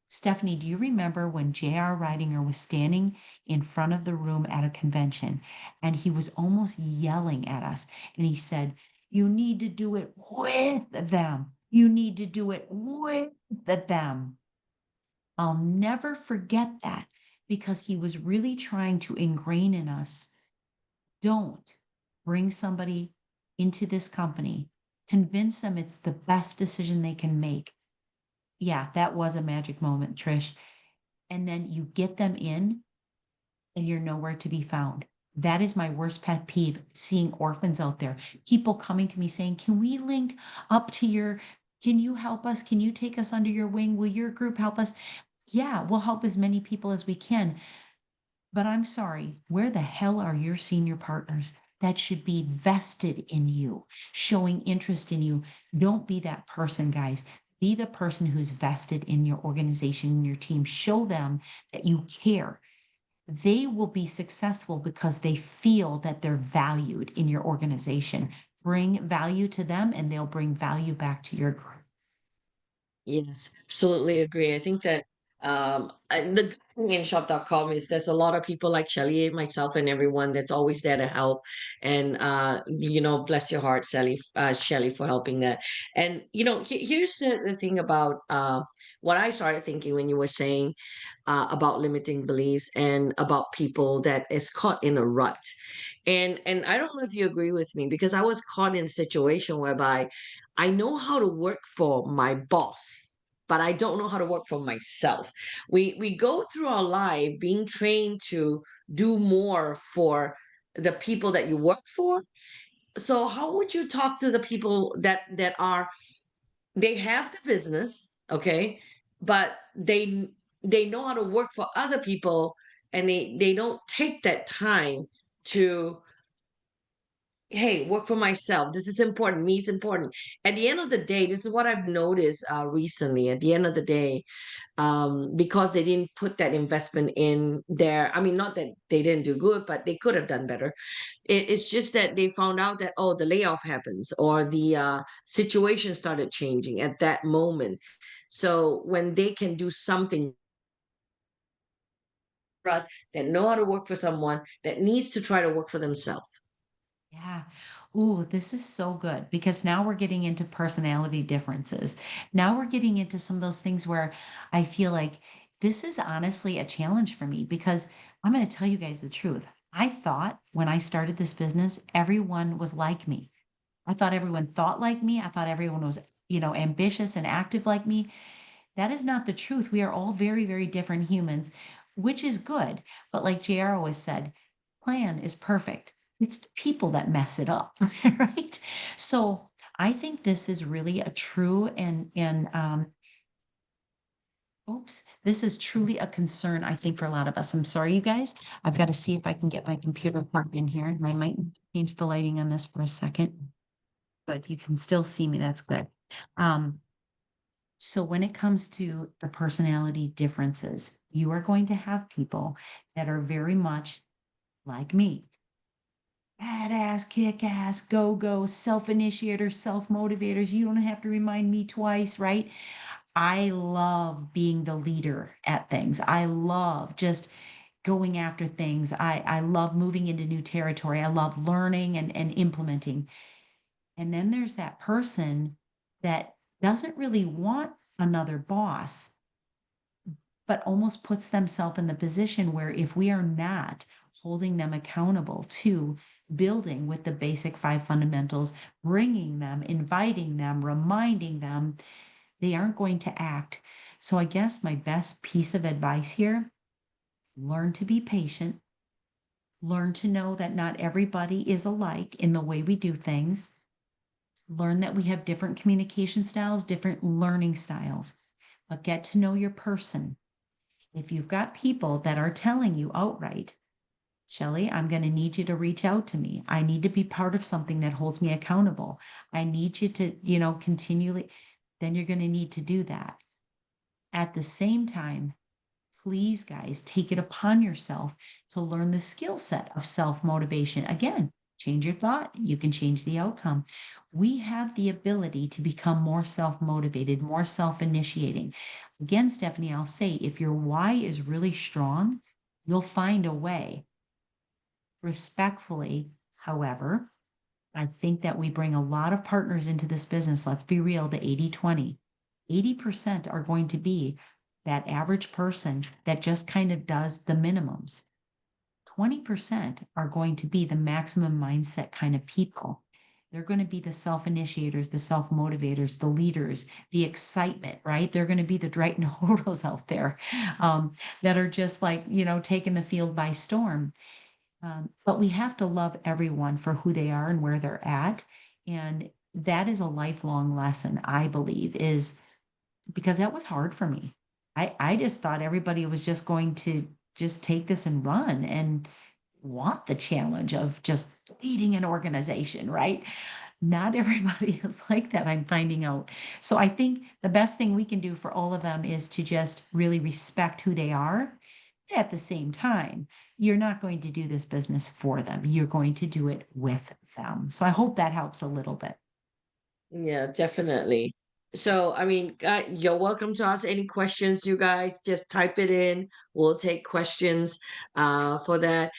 Stephanie, do you remember when J.R. Ridinger was standing in front of the room at a convention and he was almost yelling at us and he said, "You need to do it with them. You need to do it with them." I'll never forget that because he was really trying to ingrain in us, don't bring somebody into this company, convince them it's the best decision they can make. Yeah, that was a magic moment, Trish. And then you get them in and you're nowhere to be found. That is my worst pet peeve, seeing orphans out there. People coming to me saying, "Can we link up to your, can you help us? Can you take us under your wing? Will your group help us?" Yeah, we'll help as many people as we can. But I'm sorry, where the hell are your senior partners that should be vested in you, showing interest in you? Don't be that person, guys. Be the person who's vested in your organization and your team. Show them that you care. They will be successful because they feel that they're valued in your organization. Bring value to them and they'll bring value back to your group. Yes, absolutely agree. I think that the good thing in shop.com is there's a lot of people like Shelly, myself, and everyone that's always there to help. And bless your heart, Shelly, for helping that. And here's the thing about what I started thinking when you were saying about limiting beliefs and about people that is caught in a rut. And I don't know if you agree with me because I was caught in a situation whereby I know how to work for my boss, but I don't know how to work for myself. We go through our life being trained to do more for the people that you work for. So how would you talk to the people that are, they have the business, okay, but they know how to work for other people, and they don't take that time to, hey, work for myself. This is important. Me is important. At the end of the day, this is what I've noticed recently. At the end of the day, because they didn't put that investment in there. I mean, not that they didn't do good, but they could have done better. It's just that they found out that, oh, the layoff happens or the situation started changing at that moment. So when they can do something that know how to work for someone that needs to try to work for themselves. Yeah. Ooh, this is so good because now we're getting into personality differences. Now we're getting into some of those things where I feel like this is honestly a challenge for me because I'm going to tell you guys the truth. I thought when I started this business, everyone was like me. I thought everyone thought like me. I thought everyone was, ambitious and active like me. That is not the truth. We are all very, very different humans, which is good. But like JR always said, plan is perfect. It's the people that mess it up, right? So I think this is really a true and oops, this is truly a concern, I think, for a lot of us. I'm sorry, you guys. I've got to see if I can get my computer plugged in here, and I might change the lighting on this for a second. But you can still see me. That's good. Um, So when it comes to the personality differences, You are going to have people that are very much like me. Badass, kick ass, go go, self initiators, self motivators. You don't have to remind me twice, right? I love being the leader at things. I love just going after things. I love moving into new territory. I love learning and implementing. And then there's that person that doesn't really want another boss, but almost puts themselves in the position where if we are not holding them accountable to building with the basic five fundamentals, bringing them, inviting them, reminding them, they aren't going to act. So I guess my best piece of advice here, learn to be patient, learn to know that not everybody is alike in the way we do things, learn that we have different communication styles, different learning styles, but get to know your person. If you've got people that are telling you outright, Shelley, I'm going to need you to reach out to me. I need to be part of something that holds me accountable. I need you to, continually, then you're going to need to do that. At the same time, please, guys, take it upon yourself to learn the skill set of self motivation. Again, change your thought, you can change the outcome. We have the ability to become more self motivated, more self initiating. Again, Stephanie, I'll say if your why is really strong, you'll find a way. Respectfully, however, I think that we bring a lot of partners into this business. Let's be real, the 80-20. 80% are going to be that average person that just kind of does the minimums. 20% are going to be the maximum mindset kind of people. They're going to be the self initiators, the self motivators, the leaders, the excitement, right? They're going to be the Drayton Hodos out there that are just like, taking the field by storm. But we have to love everyone for who they are and where they're at. And that is a lifelong lesson, I believe, is because that was hard for me. I just thought everybody was just going to just take this and run and want the challenge of just leading an organization, right? Not everybody is like that, I'm finding out. So I think the best thing we can do for all of them is to just really respect who they are. At the same time, you're not going to do this business for them. You're going to do it with them. So I hope that helps a little bit. Yeah, definitely. So, I mean, you're welcome to ask any questions, you guys. Just type it in. We'll take questions for that.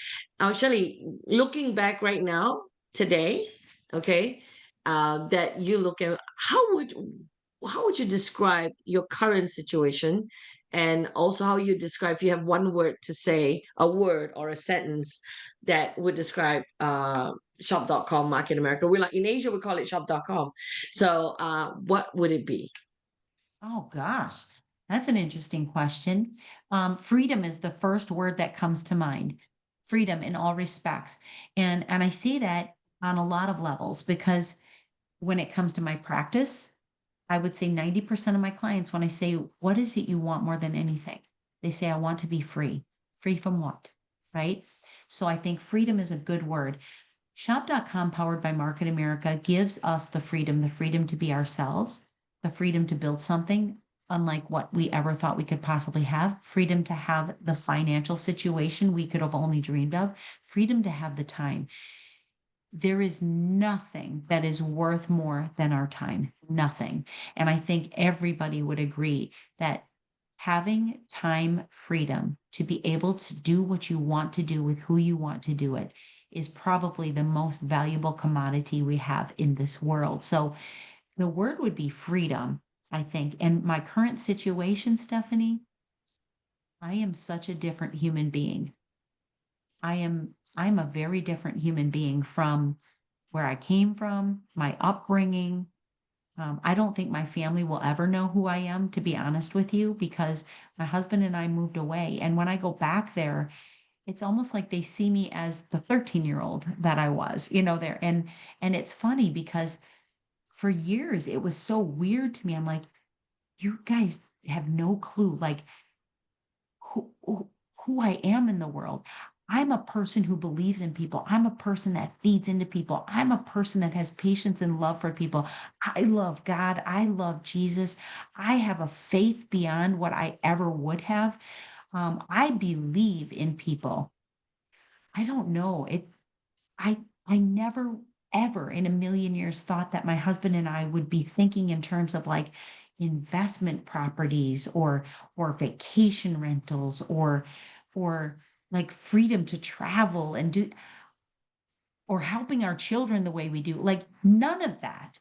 Shelley, looking back right now, today, okay, that you look at, how would you describe your current situation? And also how you describe, if you have one word to say, a word or a sentence that would describe shop.com market in America. We're like in Asia, we call it shop.com. So what would it be? Oh gosh, that's an interesting question. Freedom is the first word that comes to mind. Freedom in all respects. And I see that on a lot of levels because when it comes to my practice, I would say 90% of my clients, when I say, what is it you want more than anything? They say, I want to be free. Free from what? Right? So I think freedom is a good word. Shop.com, powered by Market America, gives us the freedom to be ourselves, the freedom to build something unlike what we ever thought we could possibly have, freedom to have the financial situation we could have only dreamed of, freedom to have the time. There is nothing that is worth more than our time, nothing. And I think everybody would agree that having time freedom to be able to do what you want to do with who you want to do it is probably the most valuable commodity we have in this world. So the word would be freedom, I think. And my current situation, Stephanie, I am such a different human being. I'm a very different human being from where I came from, my upbringing. I don't think my family will ever know who I am, to be honest with you, because my husband and I moved away. And when I go back there, it's almost like they see me as the 13-year-old that I was, there. And it's funny because for years it was so weird to me. I'm like, you guys have no clue. Like who I am in the world. I'm a person who believes in people. I'm a person that feeds into people. I'm a person that has patience and love for people. I love God. I love Jesus. I have a faith beyond what I ever would have. I believe in people. I don't know. I never ever in a million years thought that my husband and I would be thinking in terms of like investment properties or vacation rentals or like freedom to travel and do or helping our children the way we do. Like none of that.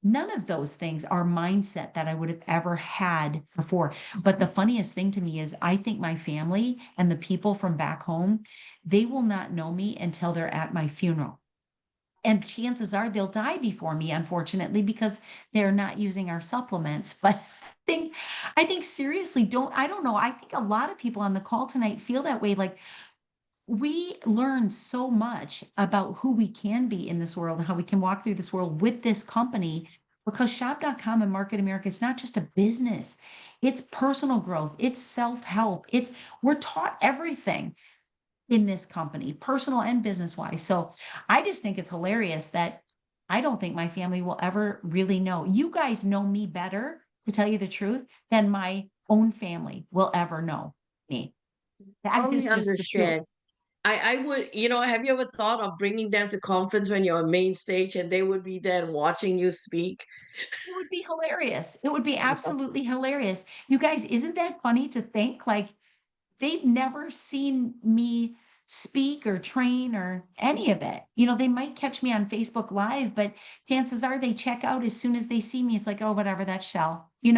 None of those things are mindset that I would have ever had before. But the funniest thing to me is I think my family and the people from back home, they will not know me until they're at my funeral. And chances are they'll die before me, unfortunately, because they're not using our supplements. But I think seriously, I don't know. I think a lot of people on the call tonight feel that way. Like we learn so much about who we can be in this world and how we can walk through this world with this company because shop.com and Market America is not just a business. It's personal growth, it's self-help. It's we're taught everything in this company, personal and business wise. So I just think it's hilarious that I don't think my family will ever really know. You guys know me better, to tell you the truth, than my own family will ever know me. That Totally is just the truth. understand. I would, have you ever thought of bringing them to conference when you're on main stage and they would be there watching you speak? It would be hilarious. It would be absolutely hilarious. You guys, isn't that funny to think? Like, they've never seen me speak or train or any of it. They might catch me on Facebook Live, but chances are they check out as soon as they see me. It's like, oh, whatever, that's Shell. I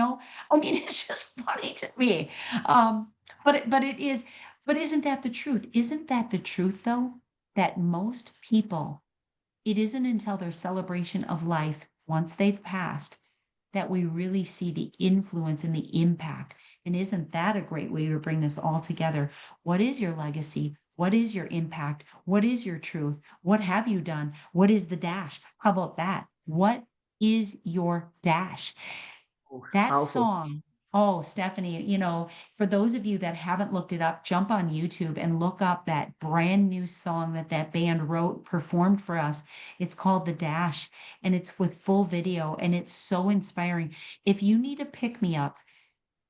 mean, it's just funny to me. But isn't that the truth? Isn't that the truth though? That most people, it isn't until their celebration of life, once they've passed, that we really see the influence and the impact. And isn't that a great way to bring this all together? What is your legacy? What is your impact? What is your truth? What have you done? What is the dash? How about that? What is your dash? Oh, That powerful. song, oh, Stephanie, for those of you that haven't looked it up, jump on YouTube and look up that brand new song that that band wrote, performed for us. It's called The Dash, and it's with full video, and it's so inspiring. If you need a pick me up,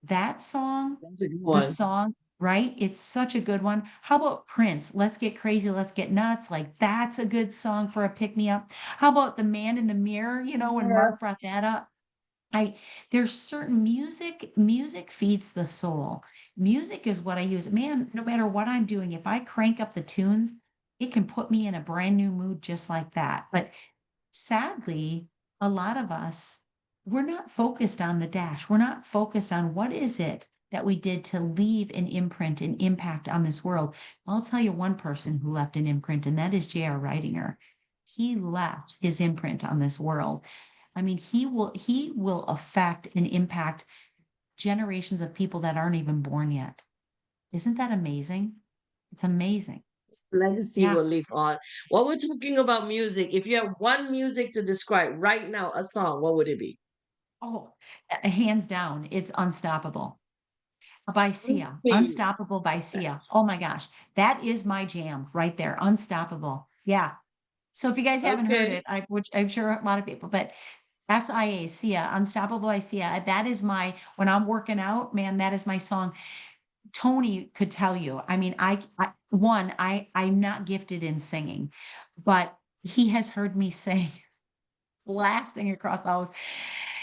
that song, That's a good the one. song, right? It's such a good one. How about Prince? Let's get crazy, let's get nuts. Like that's a good song for a pick me up. How about The Man in the Mirror? When Yeah. Mark brought that up, I there's certain music feeds the soul. Music is what I use. Man, no matter what I'm doing, if I crank up the tunes, it can put me in a brand new mood just like that. But sadly, a lot of us, we're not focused on the dash. We're not focused on what is it that we did to leave an imprint, an impact on this world. I'll tell you one person who left an imprint, and that is J.R. Ridinger. He left his imprint on this world. I mean, he will affect and impact generations of people that aren't even born yet. Isn't that amazing? It's amazing. Legacy Yeah. will live on. While we're talking about music, if you have one music to describe right now, a song, what would it be? Oh, hands down, it's Unstoppable by Sia. Okay. Unstoppable by Sia. Yes. Oh my gosh, that is my jam right there. Unstoppable. Yeah. So if you guys haven't heard Okay. it, which I'm sure a lot of people, but SIA, Sia, Unstoppable by Sia. That is when I'm working out, man, that is my song. Tony could tell you. I mean, I'm not gifted in singing, but he has heard me sing blasting across the house.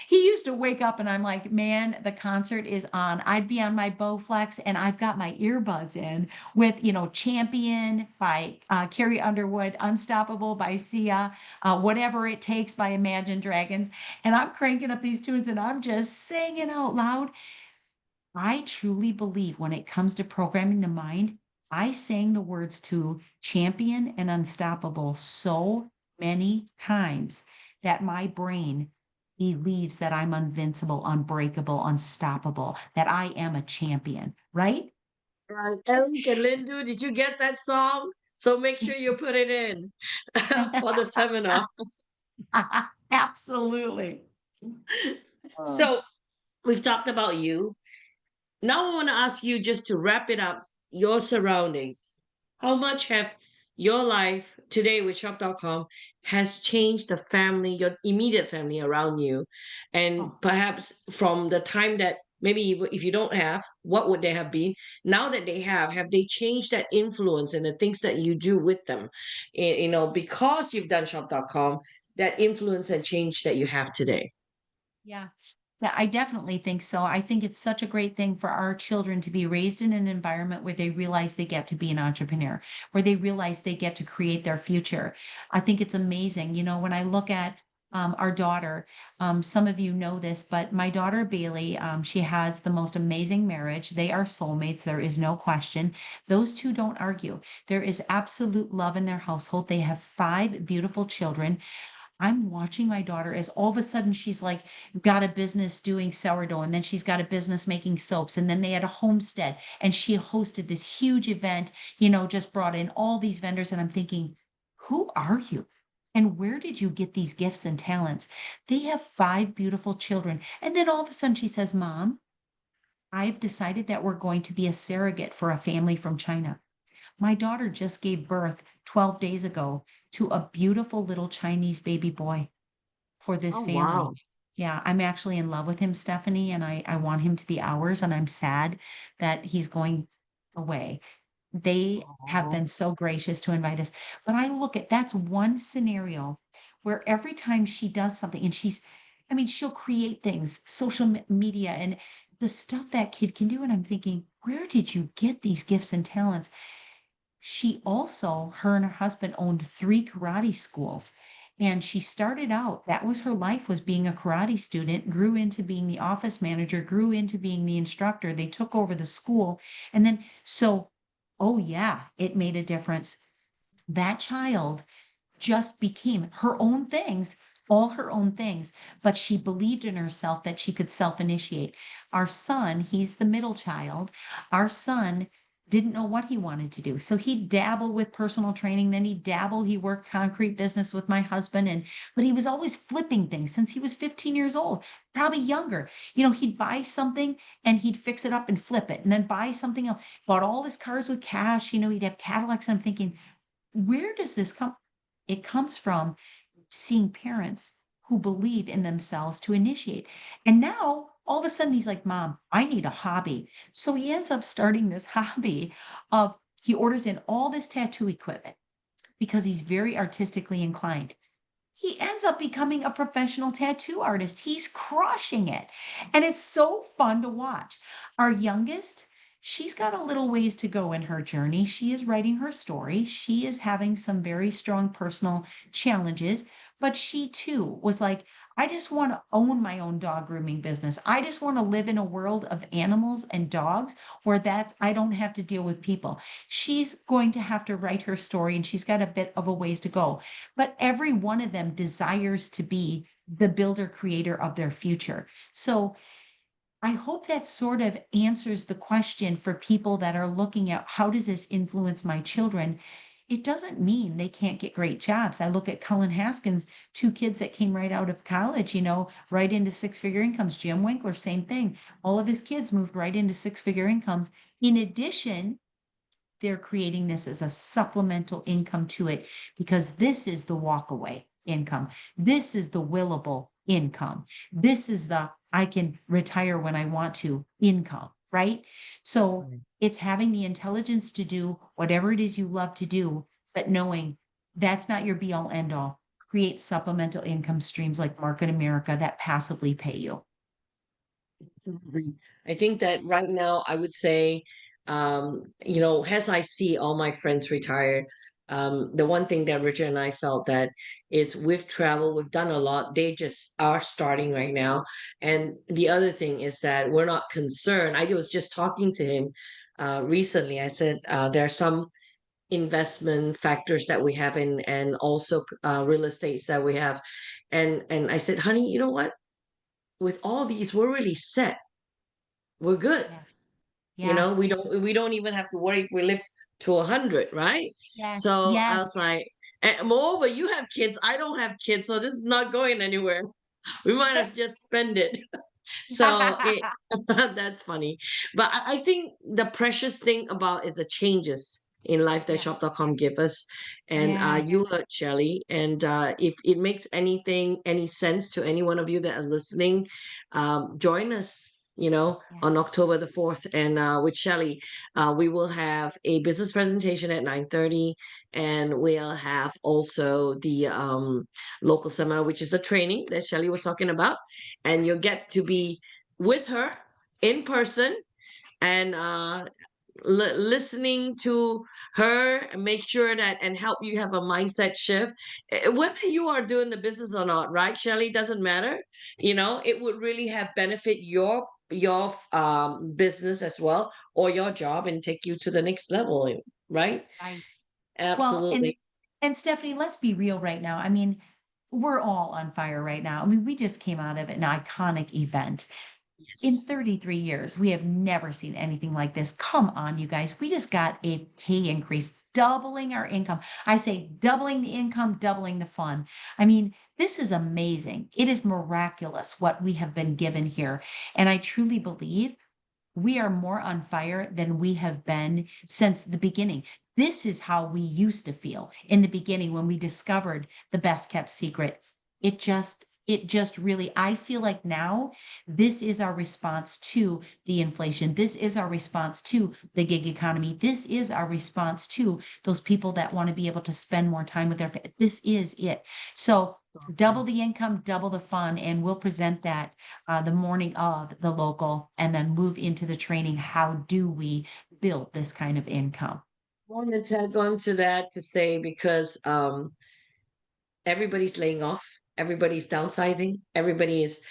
He used to wake up and I'm like, man, the concert is on. I'd be on my Bowflex and I've got my earbuds in with, Champion by Carrie Underwood, Unstoppable by Sia, Whatever It Takes by Imagine Dragons. And I'm cranking up these tunes and I'm just singing out loud. I truly believe when it comes to programming the mind, I sang the words to Champion and Unstoppable so many times that my brain believes that I'm invincible, unbreakable, unstoppable, that I am a champion, right? Right. Eric and Lindu, did you get that song? So make sure you put it in for the seminar. Absolutely. Oh, So we've talked about you. Now I want to ask you just to wrap it up, your surrounding. How much have your life today with shop.com has changed the family, your immediate family around you? And oh, perhaps from the time that maybe if you don't have, what would they have been? Now that they have they changed that influence and the things that you do with them? Because you've done shop.com, that influence and change that you have today. Yeah. Yeah, I definitely think so. I think it's such a great thing for our children to be raised in an environment where they realize they get to be an entrepreneur, where they realize they get to create their future. I think it's amazing. When I look at our daughter, some of you know this, but my daughter Bailey, she has the most amazing marriage. They are soulmates. There is no question. Those two don't argue. There is absolute love in their household. They have five beautiful children. I'm watching my daughter as all of a sudden she's like got a business doing sourdough, and then she's got a business making soaps, and then they had a homestead and she hosted this huge event, just brought in all these vendors. And I'm thinking, who are you? And where did you get these gifts and talents? They have five beautiful children. And then all of a sudden she says, Mom, I've decided that we're going to be a surrogate for a family from China. My daughter just gave birth 12 days ago to a beautiful little Chinese baby boy for this Oh, family. wow. Yeah, I'm actually in love with him, Stephanie, and I want him to be ours, and I'm sad that he's going away. They have Oh, been so gracious to invite us. But I look at that's one scenario where every time she does something and I mean, she'll create things, social media and the stuff that kid can do. And I'm thinking, where did you get these gifts and talents? She also her and her husband owned 3 karate schools, and she started out that was her life, was being a karate student, grew into being the office manager, grew into being the instructor. They took over the school, and then oh, yeah, it made a difference. That child just became her own things, all her own things, but she believed in herself that she could self-initiate. Our son, he's the middle child. Our son didn't know what he wanted to do. So he dabbled with personal training, then he worked concrete business with my husband, but he was always flipping things since he was 15 years old, probably younger. He'd buy something and he'd fix it up and flip it and then buy something else. Bought all his cars with cash, he'd have Cadillacs, and I'm thinking, where does this come? It comes from seeing parents who believe in themselves to initiate. And now all of a sudden he's like, Mom, I need a hobby. So he ends up starting this hobby of he orders in all this tattoo equipment because he's very artistically inclined. He ends up becoming a professional tattoo artist. He's crushing it. And it's so fun to watch. Our youngest, she's got a little ways to go in her journey. She is writing her story. She is having some very strong personal challenges, but she too was like, I just want to own my own dog grooming business. I just want to live in a world of animals and dogs where I don't have to deal with people. She's going to have to write her story and she's got a bit of a ways to go, but every one of them desires to be the builder creator of their future. So I hope that sort of answers the question for people that are looking at how does this influence my children? It doesn't mean they can't get great jobs. I look at Cullen Haskins, two kids that came right out of college, right into six-figure incomes. Jim Winkler, same thing. All of his kids moved right into six-figure incomes. In addition, they're creating this as a supplemental income to it because this is the walkaway income. This is the willable income. This is the I can retire when I want to income, right? So right. it's having the intelligence to do whatever it is you love to do, but knowing that's not your be all end all. Create supplemental income streams like Market America that passively pay you. Mhm. I think that right now I would say, as I see all my friends retire, the one thing that Richard and I felt that is we've traveled, we've done a lot. They just are starting right now. And the other thing is that we're not concerned. I was just talking to him recently. I said there are some investment factors that we have in, and also real estates that we have. And I said, honey, you know what? With all these, we're really set, we're good. Yeah. Yeah. We don't even have to worry if we live to 100, right? Yes. So I was Yes. like, and moreover, you have kids, I don't have kids, so this is not going anywhere. We might have just spend it. So it that's funny. But I think the precious thing about is the changes in life that Yeah. shop.com give us. And you Yes. heard Shelly. And if it makes any sense to any one of you that are listening, join us. Yeah. on October the 4th. And with Shelley, we will have a business presentation at 9:30, and we'll have also the local seminar, which is the training that Shelley was talking about. And you'll get to be with her in person and listening to her and make sure that and help you have a mindset shift. Whether you are doing the business or not, right, Shelley, doesn't matter. It would really have benefit your business as well, or your job, and take you to the next level, right? Right. Well, and Absolutely. Stephanie, let's be real right now. I mean, we're all on fire right now. I mean, we just came out of an iconic event. In Yes. 33 years, we have never seen anything like this. Come on, you guys. We just got a pay increase, doubling our income. I say doubling the income, doubling the fun. I mean, this is amazing. It is miraculous what we have been given here. And I truly believe we are more on fire than we have been since the beginning. This is how we used to feel in the beginning when we discovered the best kept secret. It just really, I feel like now this is our response to the inflation. This is our response to the gig economy. This is our response to those people that want to be able to spend more time with this is it. So double the income, double the fun, and we'll present that the morning of the local and then move into the training. How do we build this kind of income? I want to tag on to that to say, because everybody's laying off, everybody's downsizing, everybody is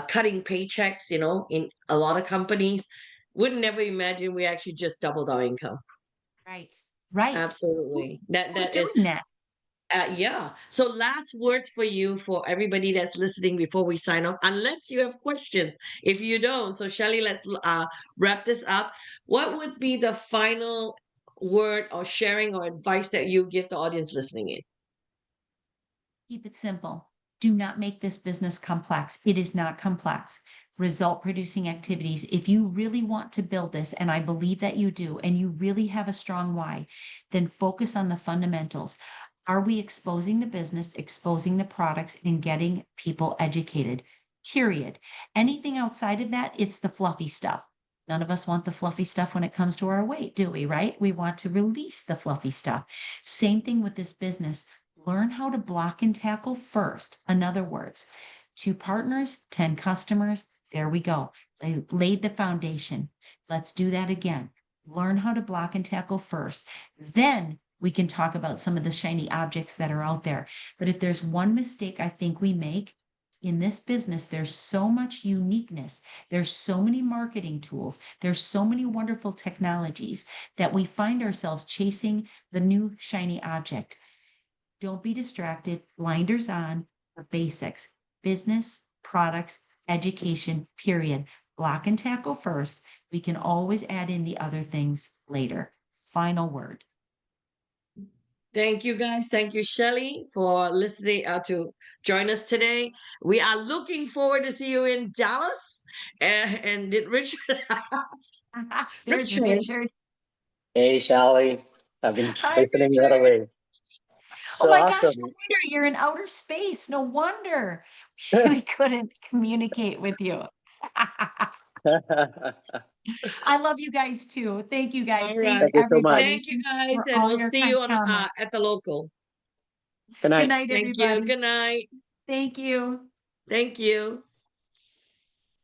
cutting paychecks, in a lot of companies. Would never imagine we actually just doubled our income. Right. Right. Absolutely. That Who's that is doing that? yeah. So last words for you, for everybody that's listening, before we sign off, unless you have questions. If you don't, so Shelley, let's wrap this up. What would be the final word or sharing or advice that you give the audience listening in? Keep it simple. Do not make this business complex. It is not complex. Result producing activities. If you really want to build this, and I believe that you do, and you really have a strong why, then focus on the fundamentals. Are we exposing the business, exposing the products, and getting people educated? Period. Anything outside of that, it's the fluffy stuff. None of us want the fluffy stuff when it comes to our weight, do we? Right? We want to release the fluffy stuff. Same thing with this business. Learn how to block and tackle first. In other words, 2 partners, 10 customers. There we go. They laid the foundation. Let's do that again. Learn how to block and tackle first. Then we can talk about some of the shiny objects that are out there. But if there's one mistake I think we make in this business, there's so much uniqueness. There's so many marketing tools. There's so many wonderful technologies that we find ourselves chasing the new shiny object. Don't be distracted. Blinders on. The basics: business, products, education, period. Block and tackle first. We can always add in the other things later. Final word. Thank you, guys. Thank you, Shelley, for listening to join us today. We are looking forward to see you in Dallas. And did Richard? There's Richard. Richard. Hey, Shelly. I've been Hi, listening right Richard. away. Oh So my gosh, no awesome. wonder you're in outer space. No wonder we couldn't communicate with you. I love you guys too. Thank you guys. All Thanks, right. Thank you so much. everybody. Thank you, Thanks guys, for and all we'll your see kind you on comments. at the local. Good Good night. night, Thank you. everybody. Good night. Thank you. Thank you.